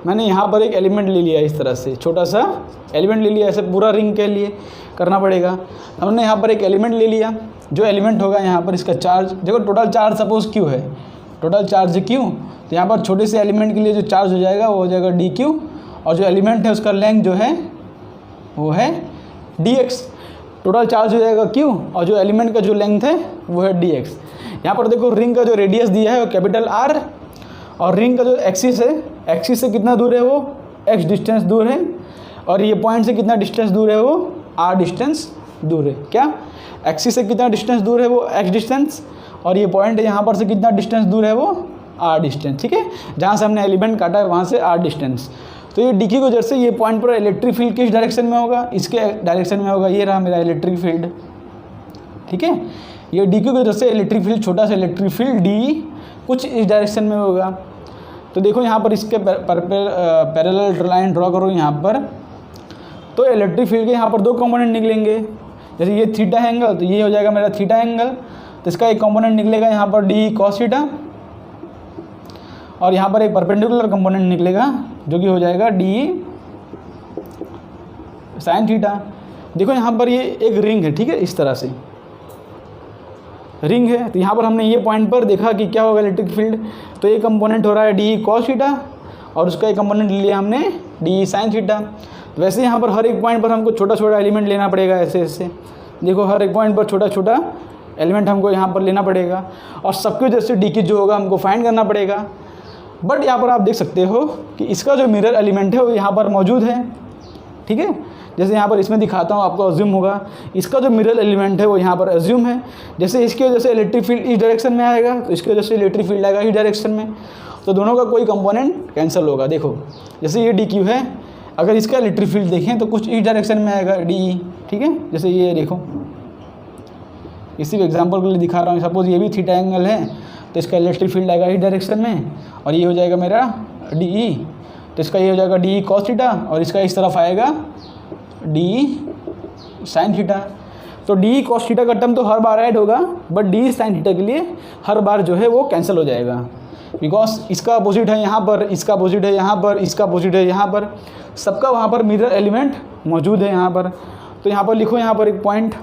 मैंने यहाँ पर एक एलिमेंट ले लिया इस तरह से, छोटा सा एलिमेंट ले लिया, ऐसे पूरा रिंग के लिए करना पड़ेगा। हमने यहाँ पर एक एलिमेंट ले लिया, जो एलिमेंट होगा यहाँ पर इसका चार्ज, देखो टोटल चार्ज सपोज Q है, टोटल चार्ज Q, तो यहाँ पर छोटे से एलिमेंट के लिए जो चार्ज हो जाएगा वो हो जाएगा dq, और जो एलिमेंट है उसका लेंथ जो है वो है dx। टोटल चार्ज हो जाएगा Q और जो एलिमेंट का जो लेंथ है वो है dx। यहाँ पर देखो रिंग का जो रेडियस दिया है वो कैपिटल R, और रिंग का जो एक्सिस है, एक्सिस से कितना दूर है वो x डिस्टेंस दूर है, और ये पॉइंट से कितना डिस्टेंस दूर है वो r डिस्टेंस दूर है। क्या, एक्सिस से कितना डिस्टेंस दूर है वो x डिस्टेंस, और ये पॉइंट है यहाँ पर से कितना डिस्टेंस दूर है वो r डिस्टेंस। ठीक है, जहाँ से हमने एलिमेंट काटा है वहाँ से r डिस्टेंस। तो ये dq को जैसे ये पॉइंट पर इलेक्ट्रिक फील्ड किस डायरेक्शन में होगा, इसके डायरेक्शन में होगा, ये रहा मेरा इलेक्ट्रिक फील्ड। ठीक है, ये dq को जैसे इलेक्ट्रिक फील्ड, छोटा सा इलेक्ट्रिक फील्ड d कुछ इस डायरेक्शन में होगा। तो देखो यहाँ पर इसके पैरेलल लाइन ड्रॉ करो यहाँ पर, तो इलेक्ट्रिक फील्ड के यहाँ पर दो कंपोनेंट निकलेंगे। जैसे ये थीटा एंगल, तो ये हो जाएगा मेरा थीटा एंगल, तो इसका एक कंपोनेंट निकलेगा यहाँ पर डी कॉस थीटा, और यहाँ पर एक परपेंडिकुलर कंपोनेंट निकलेगा जो कि हो जाएगा डी साइन थीटा। देखो यहाँ पर ये एक रिंग है, ठीक है, इस तरह से रिंग है, तो यहाँ पर हमने ये पॉइंट पर देखा कि क्या होगा इलेक्ट्रिक फील्ड, तो ये कंपोनेंट हो रहा है डी कॉस थीटा, और उसका एक कंपोनेंट लिया हमने डी साइन थीटा। तो वैसे यहाँ पर हर एक पॉइंट पर हमको छोटा छोटा एलिमेंट लेना पड़ेगा, ऐसे ऐसे देखो हर एक पॉइंट पर छोटा छोटा एलिमेंट हमको यहाँ पर लेना पड़ेगा, और सबके जैसे डी की जो होगा हमको फाइंड करना पड़ेगा। बट यहाँ पर आप देख सकते हो कि इसका जो मिरर एलिमेंट है वो यहाँ पर मौजूद है। ठीक है, जैसे यहाँ पर इसमें दिखाता हूँ, आपको अज्यूम होगा इसका जो मिरर एलिमेंट है वो यहाँ पर अज्यूम है। जैसे इसकी वजह से इलेक्ट्रिक फील्ड इस डायरेक्शन में आएगा, तो इसकी वजह से इलेक्ट्रिक फील्ड आएगा इस डायरेक्शन में, तो दोनों का कोई कंपोनेंट कैंसिल होगा। देखो जैसे ये डी क्यू है, अगर इसका इलेक्ट्रिक फील्ड देखें तो कुछ इस डायरेक्शन में आएगा डी। ठीक है, जैसे ये देखो, इसी एग्जाम्पल के लिए दिखा रहा हूँ, सपोज ये भी थीटा एंगल है, तो इसका इलेक्ट्रिक फील्ड आएगा इस डायरेक्शन में, और ये हो जाएगा मेरा डी ई, तो इसका ये हो जाएगा डी कॉस थीटा, और इसका इस तरफ आएगा डी साइन थीटा। तो डी कॉस थीटा का टर्म तो हर बार ऐड होगा, बट डी साइन थीटा के लिए हर बार जो है वो कैंसिल हो जाएगा, बिकॉज इसका अपोजिट है यहाँ पर, इसका अपोजिट है यहाँ पर, इसका अपोजिट है यहाँ पर, सबका वहाँ पर मिरर एलिमेंट मौजूद है यहाँ पर। तो यहाँ पर लिखो यहाँ पर एक पॉइंट,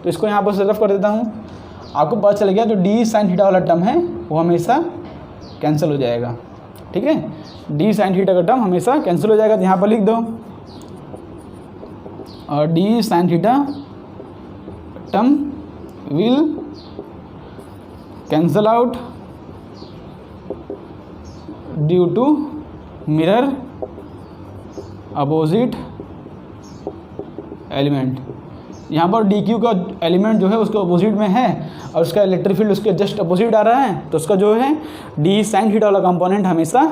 तो इसको यहाँ पर सिर्फ कर देता हूँ, आपको पता चल गया जो डी साइन थीटा वाला टर्म है वो हमेशा कैंसिल हो जाएगा। ठीक है, डी साइन थीटा का टर्म हमेशा कैंसिल हो जाएगा, तो यहाँ पर लिख दो, और d sine theta term will cancel out due to mirror opposite element. यहाँ पर डी क्यू का एलिमेंट जो है उसके अपोजिट में है, और उसका इलेक्ट्रिक फील्ड उसके जस्ट अपोजिट आ रहा है, तो उसका जो है डी साइन थीटा वाला कंपोनेंट हमेशा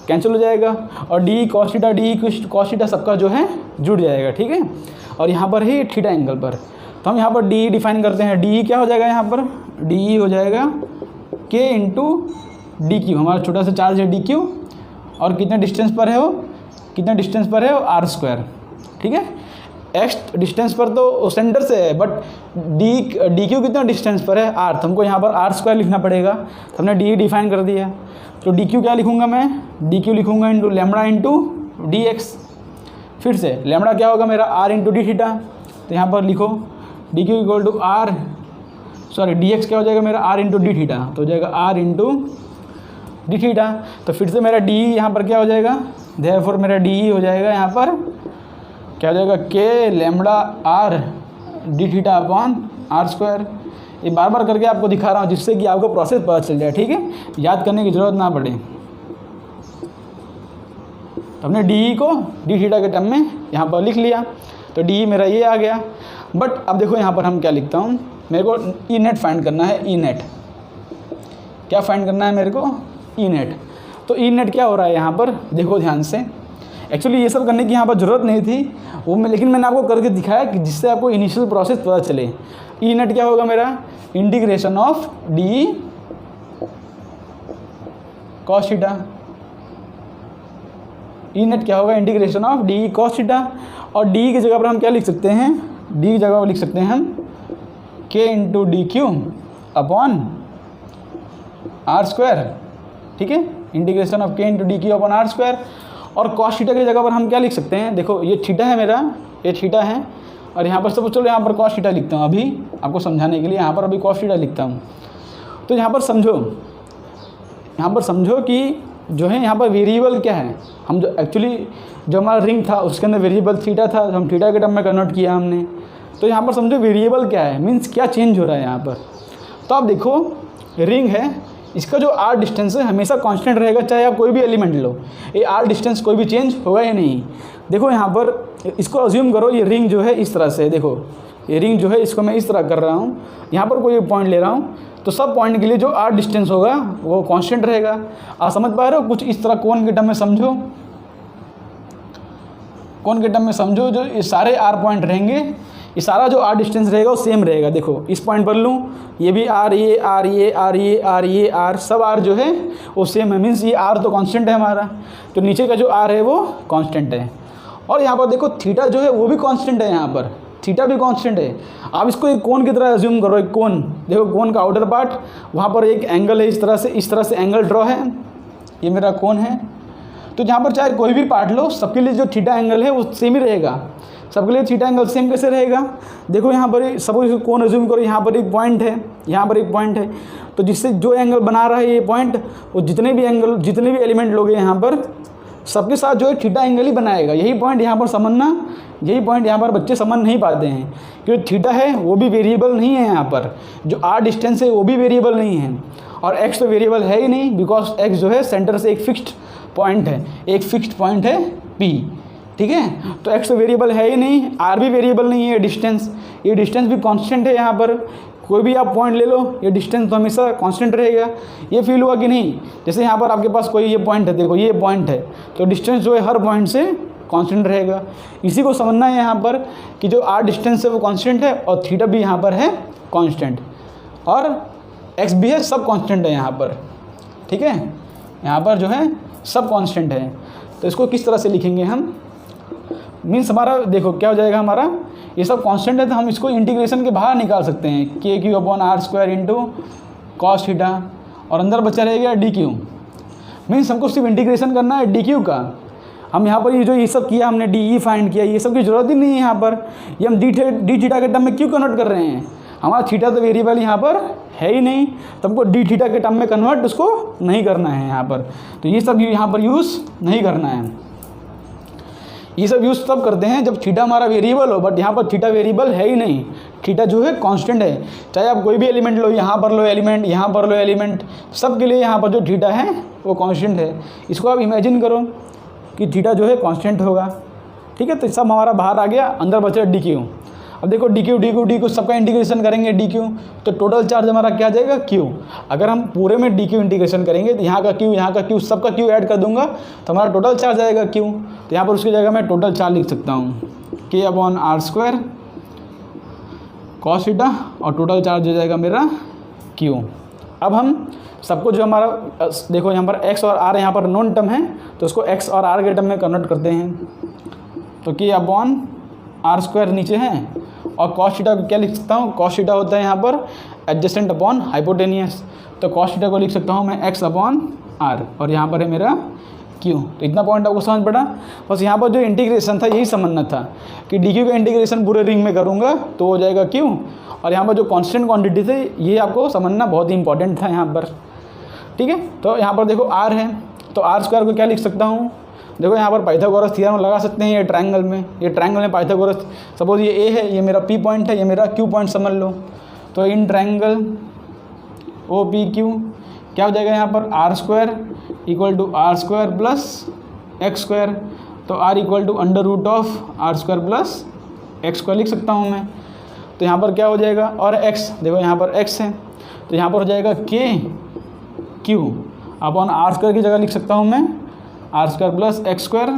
कैंसिल हो जाएगा, और D cos theta, D cos theta सबका जो है जुड़ जाएगा। ठीक है, और यहाँ पर है ये थीटा एंगल पर। तो हम यहाँ पर डी डिफाइन करते हैं। डी क्या हो जाएगा यहाँ पर, डी हो जाएगा के इंटू डी क्यू। हमारा छोटा सा चार्ज है डी क्यू, और कितने डिस्टेंस पर है वो, कितने डिस्टेंस पर है वो, आर स्क्वायर। ठीक है, एक्स डिस्टेंस पर तो सेंटर से है, बट डी क्यू कितना डिस्टेंस पर है, आर। तो हमको यहाँ पर आर स्क्वायर लिखना पड़ेगा। तो हमने डी डिफाइन कर दिया। तो डी क्यू क्या लिखूँगा मैं, डी क्यू लिखूँगा into lambda into d x. फिर से लेमड़ा क्या होगा मेरा, आर इंटू डी थीटा। तो यहाँ पर लिखो d Q equal to r, sorry d x क्या हो जाएगा मेरा, आर इंटू डी थीटा। तो हो जाएगा आर इंटू डी थीटा। तो फिर से मेरा डी यहाँ पर क्या हो जाएगा, देयरफॉर मेरा डी हो जाएगा यहाँ पर क्या हो जाएगा, k lambda r d theta upon are square. ये बार बार करके आपको दिखा रहा हूँ जिससे कि आपको प्रोसेस पता चल जाए। ठीक है, याद करने की ज़रूरत ना पड़े। तो हमने डी को डी थीटा के टर्म में यहाँ पर लिख लिया। तो डी मेरा ये आ गया। बट अब देखो यहाँ पर हम क्या लिखता हूँ, मेरे को ई नेट फाइंड करना है। ई नेट क्या फाइंड करना है मेरे को, ई नेट। तो ई नेट क्या हो रहा है यहाँ पर, देखो ध्यान से। एक्चुअली ये सब करने की यहाँ पर ज़रूरत नहीं थी वो में, लेकिन मैंने आपको करके दिखाया कि जिससे आपको इनिशियल प्रोसेस पता चले। ई नेट क्या होगा मेरा, integration of D cos theta. E net क्या होगा, integration of D cos theta. और डी की जगह पर हम क्या लिख सकते हैं, डी की जगह पर लिख सकते हैं हम k into D Q upon are square. ठीक है, integration of k into D Q upon are square. और कॉस थीटा की जगह पर हम क्या लिख सकते हैं, देखो ये थीटा है मेरा, ये थीटा है, और यहाँ पर सब चलो यहाँ पर कॉस थीटा लिखता हूँ अभी आपको समझाने के लिए। यहाँ पर अभी कॉस थीटा लिखता हूँ। तो यहाँ पर समझो कि जो है यहाँ पर वेरिएबल क्या है। हम जो एक्चुअली जो हमारा रिंग था उसके अंदर वेरिएबल थीटा था, तो हम थीटा के टर्म में कन्वर्ट किया हमने। तो यहाँ पर समझो वेरिएबल क्या है, मीन्स क्या चेंज हो रहा है यहाँ पर। तो आप देखो रिंग है, इसका जो आर डिस्टेंस है हमेशा कांस्टेंट रहेगा, चाहे आप कोई भी एलिमेंट लो, ये आर डिस्टेंस कोई भी चेंज होगा ही नहीं। देखो यहाँ पर इसको अज्यूम करो, ये रिंग जो है इस तरह से, देखो ये रिंग जो है इसको मैं इस तरह कर रहा हूँ, यहाँ पर कोई पॉइंट ले रहा हूँ, तो सब पॉइंट के लिए जो आर डिस्टेंस होगा वो कांस्टेंट रहेगा। आप समझ पा रहे हो, कुछ इस तरह कोन के टर्म में समझो, कोन के टर्म में समझो, जो ये सारे आर पॉइंट रहेंगे, ये सारा जो आर डिस्टेंस रहेगा वो सेम रहेगा। देखो इस पॉइंट पर लूँ, ये भी आर, ये आर, ये आर, ये आर, ये आर, सब आर जो है वो सेम है, मीन्स ये आर तो कांस्टेंट है हमारा, तो नीचे का जो आर है वो कांस्टेंट है। और यहाँ पर देखो थीटा जो है वो भी कांस्टेंट है, यहाँ पर थीटा भी कांस्टेंट है। आप इसको एक कोन की तरह अज्यूम करो, एक कोन, देखो कोन का आउटर पार्ट, वहाँ पर एक एंगल है, इस तरह से एंगल ड्रॉ है, ये मेरा कोन है। तो जहाँ पर चाहे कोई भी पार्ट लो, सबके लिए जो थीटा एंगल है वो सेम ही रहेगा। सबके लिए थीटा एंगल सेम कैसे रहेगा, देखो यहाँ पर सपोज कोन अज्यूम करो, यहाँ पर एक पॉइंट है, यहाँ पर एक पॉइंट है, तो जिससे जो एंगल बना रहा है ये पॉइंट, वो जितने भी एलिमेंट लोगे यहाँ पर सबके साथ जो है थीटा एंगल ही बनाएगा। यही पॉइंट यहाँ पर समझना, यही पॉइंट यहाँ पर बच्चे समझ नहीं पाते हैं, क्योंकि थीटा है वो भी वेरिएबल नहीं है, यहाँ पर जो आर डिस्टेंस है वो भी वेरिएबल नहीं है, और एक्स तो वेरिएबल है ही नहीं, बिकॉज एक्स जो है सेंटर से एक फिक्स्ड पॉइंट है, एक फिक्स्ड पॉइंट है पी। ठीक है, तो एक्स तो वेरिएबल है ही नहीं, आर भी वेरिएबल नहीं है, ये डिस्टेंस भी कांस्टेंट है। यहाँ पर कोई भी आप पॉइंट ले लो, ये डिस्टेंस तो हमेशा कांस्टेंट रहेगा। ये फील हुआ कि नहीं, जैसे यहाँ पर आपके पास कोई ये पॉइंट है, देखो ये पॉइंट है, तो डिस्टेंस जो है हर पॉइंट से कांस्टेंट रहेगा। इसी को समझना है यहाँ पर कि जो आर डिस्टेंस है वो कांस्टेंट है, और थीटा भी यहाँ पर है कांस्टेंट, और एक्स भी है, सब कांस्टेंट है यहाँ पर। ठीक है, यहाँ पर जो है सब कांस्टेंट है। तो इसको किस तरह से लिखेंगे हम, मीन्स हमारा देखो क्या हो जाएगा, हमारा ये सब कांस्टेंट है, तो हम इसको इंटीग्रेशन के बाहर निकाल सकते हैं, k q upon are square into cos theta, और अंदर बचा रहेगा डी क्यू। मीन्स हमको सिर्फ इंटीग्रेशन करना है डी क्यू का। हम यहाँ पर ये सब किया, हमने डी ई फाइंड किया, ये सब की जरूरत ही नहीं है यहाँ पर। ये हम डी थीटा के टर्म में क्यों कन्वर्ट कर रहे हैं, हमारा थीटा तो वेरिएबल यहाँ पर है ही नहीं, तो हमको डी थीटा के टर्म में कन्वर्ट उसको नहीं करना है यहाँ पर। तो ये सब यहाँ पर यूज़ नहीं करना है। ये सब यूज़ तब करते हैं जब थीटा हमारा वेरिएबल हो, बट यहाँ पर थीटा वेरिएबल है ही नहीं, थीटा जो है कांस्टेंट है। चाहे आप कोई भी एलिमेंट लो, यहाँ पर लो एलिमेंट, यहाँ पर लो एलिमेंट, सब के लिए यहाँ पर जो थीटा है वो कांस्टेंट है। इसको आप इमेजिन करो कि थीटा जो है कांस्टेंट होगा। ठीक है, तो सब हमारा बाहर आ गया, अंदर बचा डी क्यू। अब देखो डी क्यू सबका इंटीग्रेशन करेंगे डी क्यू, तो टोटल चार्ज हमारा क्या जाएगा, क्यू। अगर हम पूरे में डी क्यू इंटीग्रेशन करेंगे तो यहाँ का क्यू सबका क्यू ऐड कर दूंगा, तो हमारा टोटल चार्ज आएगा क्यू। तो यहाँ पर उसकी जगह मैं टोटल चार्ज लिख सकता हूँ, k upon are square cos theta और टोटल चार्ज हो जाएगा मेरा क्यू। अब हम सबको जो हमारा देखो यहाँ पर एक्स और आर यहाँ पर नॉन टर्म है तो उसको एक्स और आर के टर्म में कन्वर्ट करते हैं। तो के अपॉन आर स्क्वायर नीचे है और कॉस थीटा क्या लिख सकता हूँ, कॉस थीटा होता है यहाँ पर एडजेसेंट अपॉन हाइपोटेनियस, तो कॉस थीटा को लिख सकता हूँ मैं एक्स अपॉन आर और यहाँ पर है मेरा क्यू। तो इतना पॉइंट आपको समझ पड़ा। बस यहाँ पर जो इंटीग्रेशन था यही समझना था कि डी क्यू का इंटीग्रेशन पूरे रिंग में करूँगा तो हो जाएगा क्यू, और यहाँ पर जो कांस्टेंट क्वांटिटी थे ये आपको समझना बहुत ही इंपॉर्टेंट था यहाँ पर। ठीक है, तो यहाँ पर देखो आर है तो आर स्क्वायर को क्या लिख सकता हूँ, देखो यहाँ पर पाइथागोरस थ्योरम लगा सकते हैं। ये ट्रायंगल में पाइथागोरस, सपोज ये ए है, ये मेरा पी पॉइंट है, ये मेरा क्यू पॉइंट समझ लो। तो in triangle O P Q क्या हो जाएगा यहाँ पर R square equal to R square plus x square, तो R equal to under root of are square plus x square लिख सकता हूँ मैं। तो यहाँ पर क्या हो जाएगा, और एक्स देखो यहाँ पर एक्स है तो यहाँ पर हो जाएगा के क्यू अपॉन आर स्क्वायर की जगह लिख सकता हूँ मैं r square plus x square,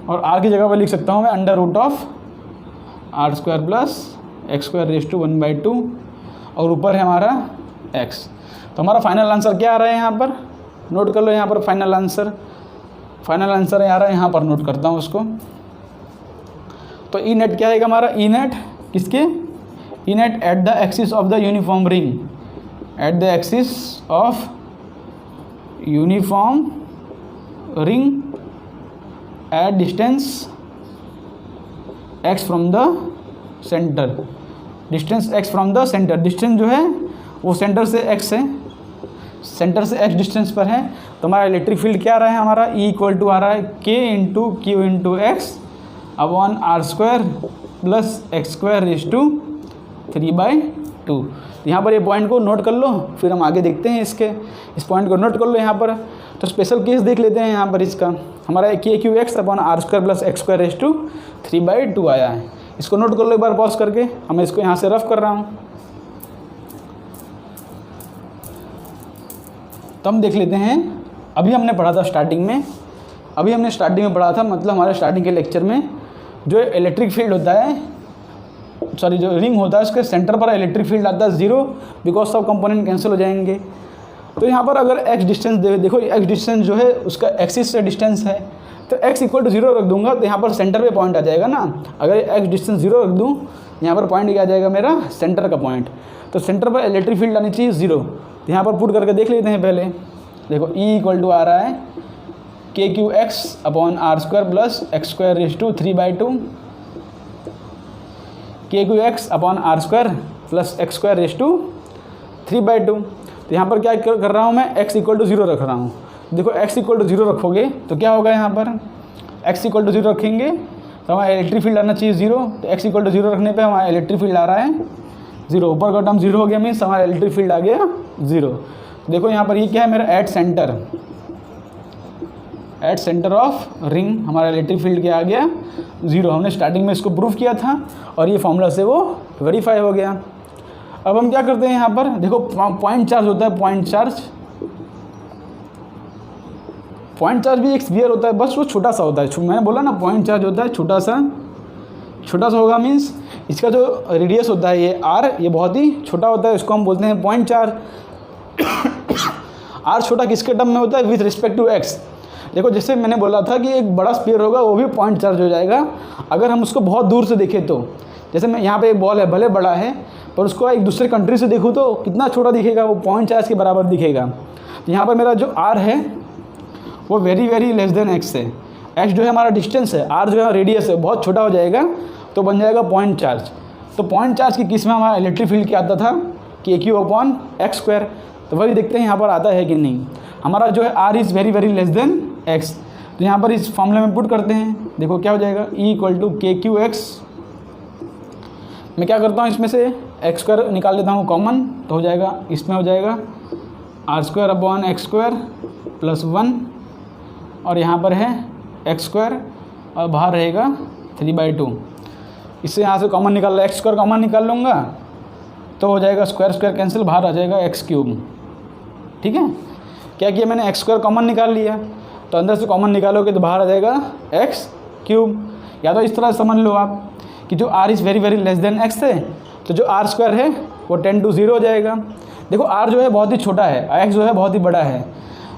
और आर की जगह पर लिख सकता हूँ मैं under root of are square plus x square raise to 1/2 और ऊपर है हमारा एक्स। तो हमारा फाइनल आंसर क्या आ रहा है यहाँ पर, नोट कर लो यहाँ पर फाइनल आंसर आ रहा है यहाँ पर, नोट करता हूँ उसको। तो ई नेट क्या आएगा हमारा, ई नेट किसके, E net at the axis of the uniform ring, at the axis of uniform ring at distance x from the centre, distance x from the centre, distance जो है वो centre से x है, centre से x distance पर है। तो हमारा इलेक्ट्रिक फील्ड क्या आ रहा है हमारा, E इक्वल टू आ रहा है k into q into x upon are square plus x square raise to 3/2। यहाँ पर ये पॉइंट को नोट कर लो, फिर हम आगे देखते हैं इस पॉइंट को नोट कर लो यहाँ पर। तो स्पेशल केस देख लेते हैं यहाँ पर इसका, हमारा k q x upon are square plus x square raise to 3/2 आया है। इसको नोट कर लो एक बार पॉज करके, मैं इसको यहाँ से रफ कर रहा हूँ। तो हम देख लेते हैं, अभी हमने पढ़ा था स्टार्टिंग में पढ़ा था, मतलब हमारे स्टार्टिंग के लेक्चर में जो इलेक्ट्रिक फील्ड होता है, सॉरी जो रिंग होता है उसके सेंटर पर इलेक्ट्रिक फील्ड आता है 0, बिकॉज सब कंपोनेंट कैंसिल हो जाएंगे। तो यहाँ पर अगर x डिस्टेंस देखो, x डिस्टेंस जो है उसका एक्सिस से डिस्टेंस है, तो x इक्वल टू 0 रख दूंगा तो यहाँ पर सेंटर पे पॉइंट आ जाएगा ना। अगर x डिस्टेंस 0 रख दूँ यहाँ पर पॉइंट क्या आ जाएगा मेरा, सेंटर का पॉइंट। तो सेंटर पर इलेक्ट्रिक फील्ड आनी चाहिए 0। तो यहाँ पर पुट करके देख लेते हैं पहले। देखो E इक्वल टू आ रहा है k q x upon are square plus x square raise to 3/2, k q x upon are square plus x square raise to 3/2। तो यहाँ पर क्या कर रहा हूँ मैं, x इक्वल टू 0 रख रहा हूँ। देखो x इक्वल टू 0 रखोगे तो क्या होगा, यहाँ पर x इक्वल टू 0 रखेंगे तो हमारा इलेक्ट्रिक फील्ड आना चाहिए 0। तो x इक्वल टू 0 रखने पे हमारा इलेक्ट्रिक फील्ड आ रहा है 0, ऊपर का टर्म 0 हो गया, मीन्स हमारा इलेक्ट्रिक फील्ड आ गया 0। देखो यहाँ पर ये क्या है मेरा, एट सेंटर ऑफ रिंग हमारा इलेक्ट्रिक फील्ड क्या आ गया 0। हमने स्टार्टिंग में इसको प्रूफ किया था और ये फॉर्मूला से वो वेरीफाई हो गया। अब हम क्या करते हैं यहाँ पर, देखो पॉइंट चार्ज होता है, पॉइंट चार्ज भी एक स्फीयर होता है, बस वो छोटा सा होता है। मैंने बोला ना पॉइंट चार्ज होता है छोटा सा होगा, मीन्स इसका जो रेडियस होता है ये r, ये बहुत ही छोटा होता है, इसको हम बोलते हैं पॉइंट चार्ज। r छोटा किसके टर्म में होता है, विथ रिस्पेक्ट टू x। देखो जैसे मैंने बोला था कि एक बड़ा स्फीयर होगा वो भी पॉइंट चार्ज हो जाएगा अगर हम उसको बहुत दूर से देखें तो। जैसे मैं यहाँ पे एक बॉल है, भले बड़ा है पर उसको एक दूसरे कंट्री से देखूँ तो कितना छोटा दिखेगा, वो पॉइंट चार्ज के बराबर दिखेगा। तो यहाँ पर मेरा जो r है वो very very less than x है। x जो है हमारा डिस्टेंस है, r जो है रेडियस है, बहुत छोटा हो जाएगा तो बन जाएगा पॉइंट चार्ज। तो पॉइंट चार्ज की किस में हमारा इलेक्ट्रिक फील्ड क्या आता था, के क्यू अपॉन एक्स स्क्वायर। तो वही देखते हैं यहाँ पर आता है कि नहीं। हमारा जो है r is very very less than x। तो यहाँ पर इस फॉर्मूले में पुट करते हैं, देखो क्या हो जाएगा, E इक्वल टू के क्यू एक्स। मैं क्या करता हूँ इसमें से एक्स स्क्वायर निकाल लेता हूँ कॉमन, तो हो जाएगा इसमें हो जाएगा r square upon x square plus 1, और यहाँ पर है एक्स स्क्वायर और बाहर रहेगा 3/2। इससे यहाँ से कॉमन निकाल एक्स स्क्वायर कॉमन निकाल लूँगा तो हो जाएगा स्क्वायर कैंसिल, बाहर आ जाएगा एक्स क्यूब। ठीक है, क्या किया मैंने, एक्स स्क्वायर कॉमन निकाल लिया तो अंदर से कॉमन निकालोगे तो बाहर आ जाएगा एक्स क्यूब। या तो इस तरह समझ लो आप कि जो r is very very less than x है, तो जो r स्क्वायर है वो 10 to 0 हो जाएगा। देखो r जो है बहुत ही छोटा है, x जो है बहुत ही बड़ा है,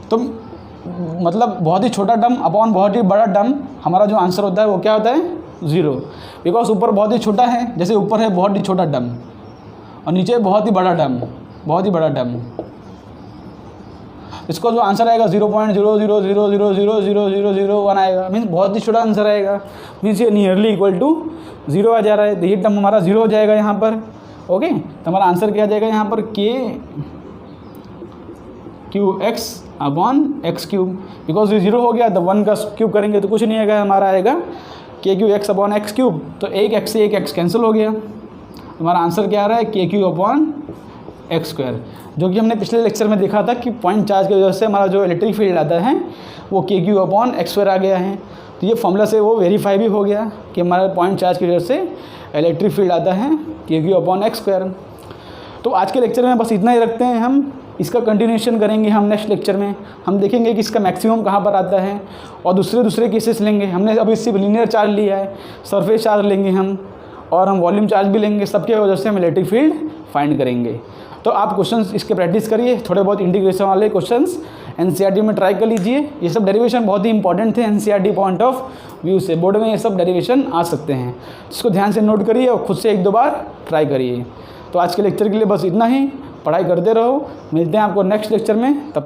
तो मतलब बहुत ही छोटा टर्म अपॉन बहुत ही बड़ा टर्म, हमारा जो आंसर होता है वो क्या होता है 0, बिकॉज ऊपर बहुत ही छोटा है, जैसे ऊपर है बहुत ही छोटा टर्म और नीचे बहुत ही बड़ा टर्म, बहुत ही बड़ा टर्म, इसको जो आंसर आएगा 0.0000000001 आएगा, मीन्स बहुत ही छोटा आंसर आएगा, मीन्स ये नियरली इक्वल टू 0 आ जा रहा है, तो ये टर्म हमारा 0 हो जाएगा यहाँ पर। ओके, तो हमारा आंसर क्या आ जाएगा यहाँ पर KQX upon x cube, because ये 0 हो गया, तो 1 का क्यूब करेंगे तो कुछ नहीं आएगा, हमारा आएगा KQX अपॉन एक्स क्यूब, तो एक x से एक x कैंसिल हो गया, हमारा आंसर क्या आ रहा है KQ अपॉन एक्स स्क्वायर, जो कि हमने पिछले लेक्चर में देखा था कि पॉइंट चार्ज की वजह से हमारा जो इलेक्ट्रिक फील्ड आता है वो KQ अपॉन एक्स स्क्वायर आ गया है। तो ये फॉर्मूला से वो वेरीफाई भी हो गया कि हमारा पॉइंट चार्ज की वजह से इलेक्ट्रिक फील्ड आता है KQ अपॉन एक्स स्क्वायर। तो आज के लेक्चर में बस इतना ही रखते हैं, हम इसका कंटिन्यूशन करेंगे हम नेक्स्ट लेक्चर में, हम देखेंगे कि इसका मैक्सिमम कहाँ पर आता है और दूसरे केसेस लेंगे। हमने अभी सिर्फ लीनियर चार्ज लिया है, सरफेस चार्ज लेंगे हम और हम वॉल्यूम चार्ज भी लेंगे, सबके वजह से हम इलेक्ट्रिक फील्ड फाइंड करेंगे। तो आप क्वेश्चंस इसके प्रैक्टिस करिए, थोड़े बहुत इंटीग्रेशन वाले क्वेश्चंस एनसीईआरटी में ट्राई कर लीजिए। ये सब डेरिवेशन बहुत ही इंपॉर्टेंट थे एनसीईआरटी पॉइंट ऑफ व्यू से, बोर्ड में ये सब डेरिवेशन आ सकते हैं, इसको ध्यान से नोट करिए और खुद से 1-2 बार ट्राई करिए। तो आज के लेक्चर के लिए बस इतना ही, पढ़ाई करते रहो, मिलते हैं आपको नेक्स्ट लेक्चर में, तब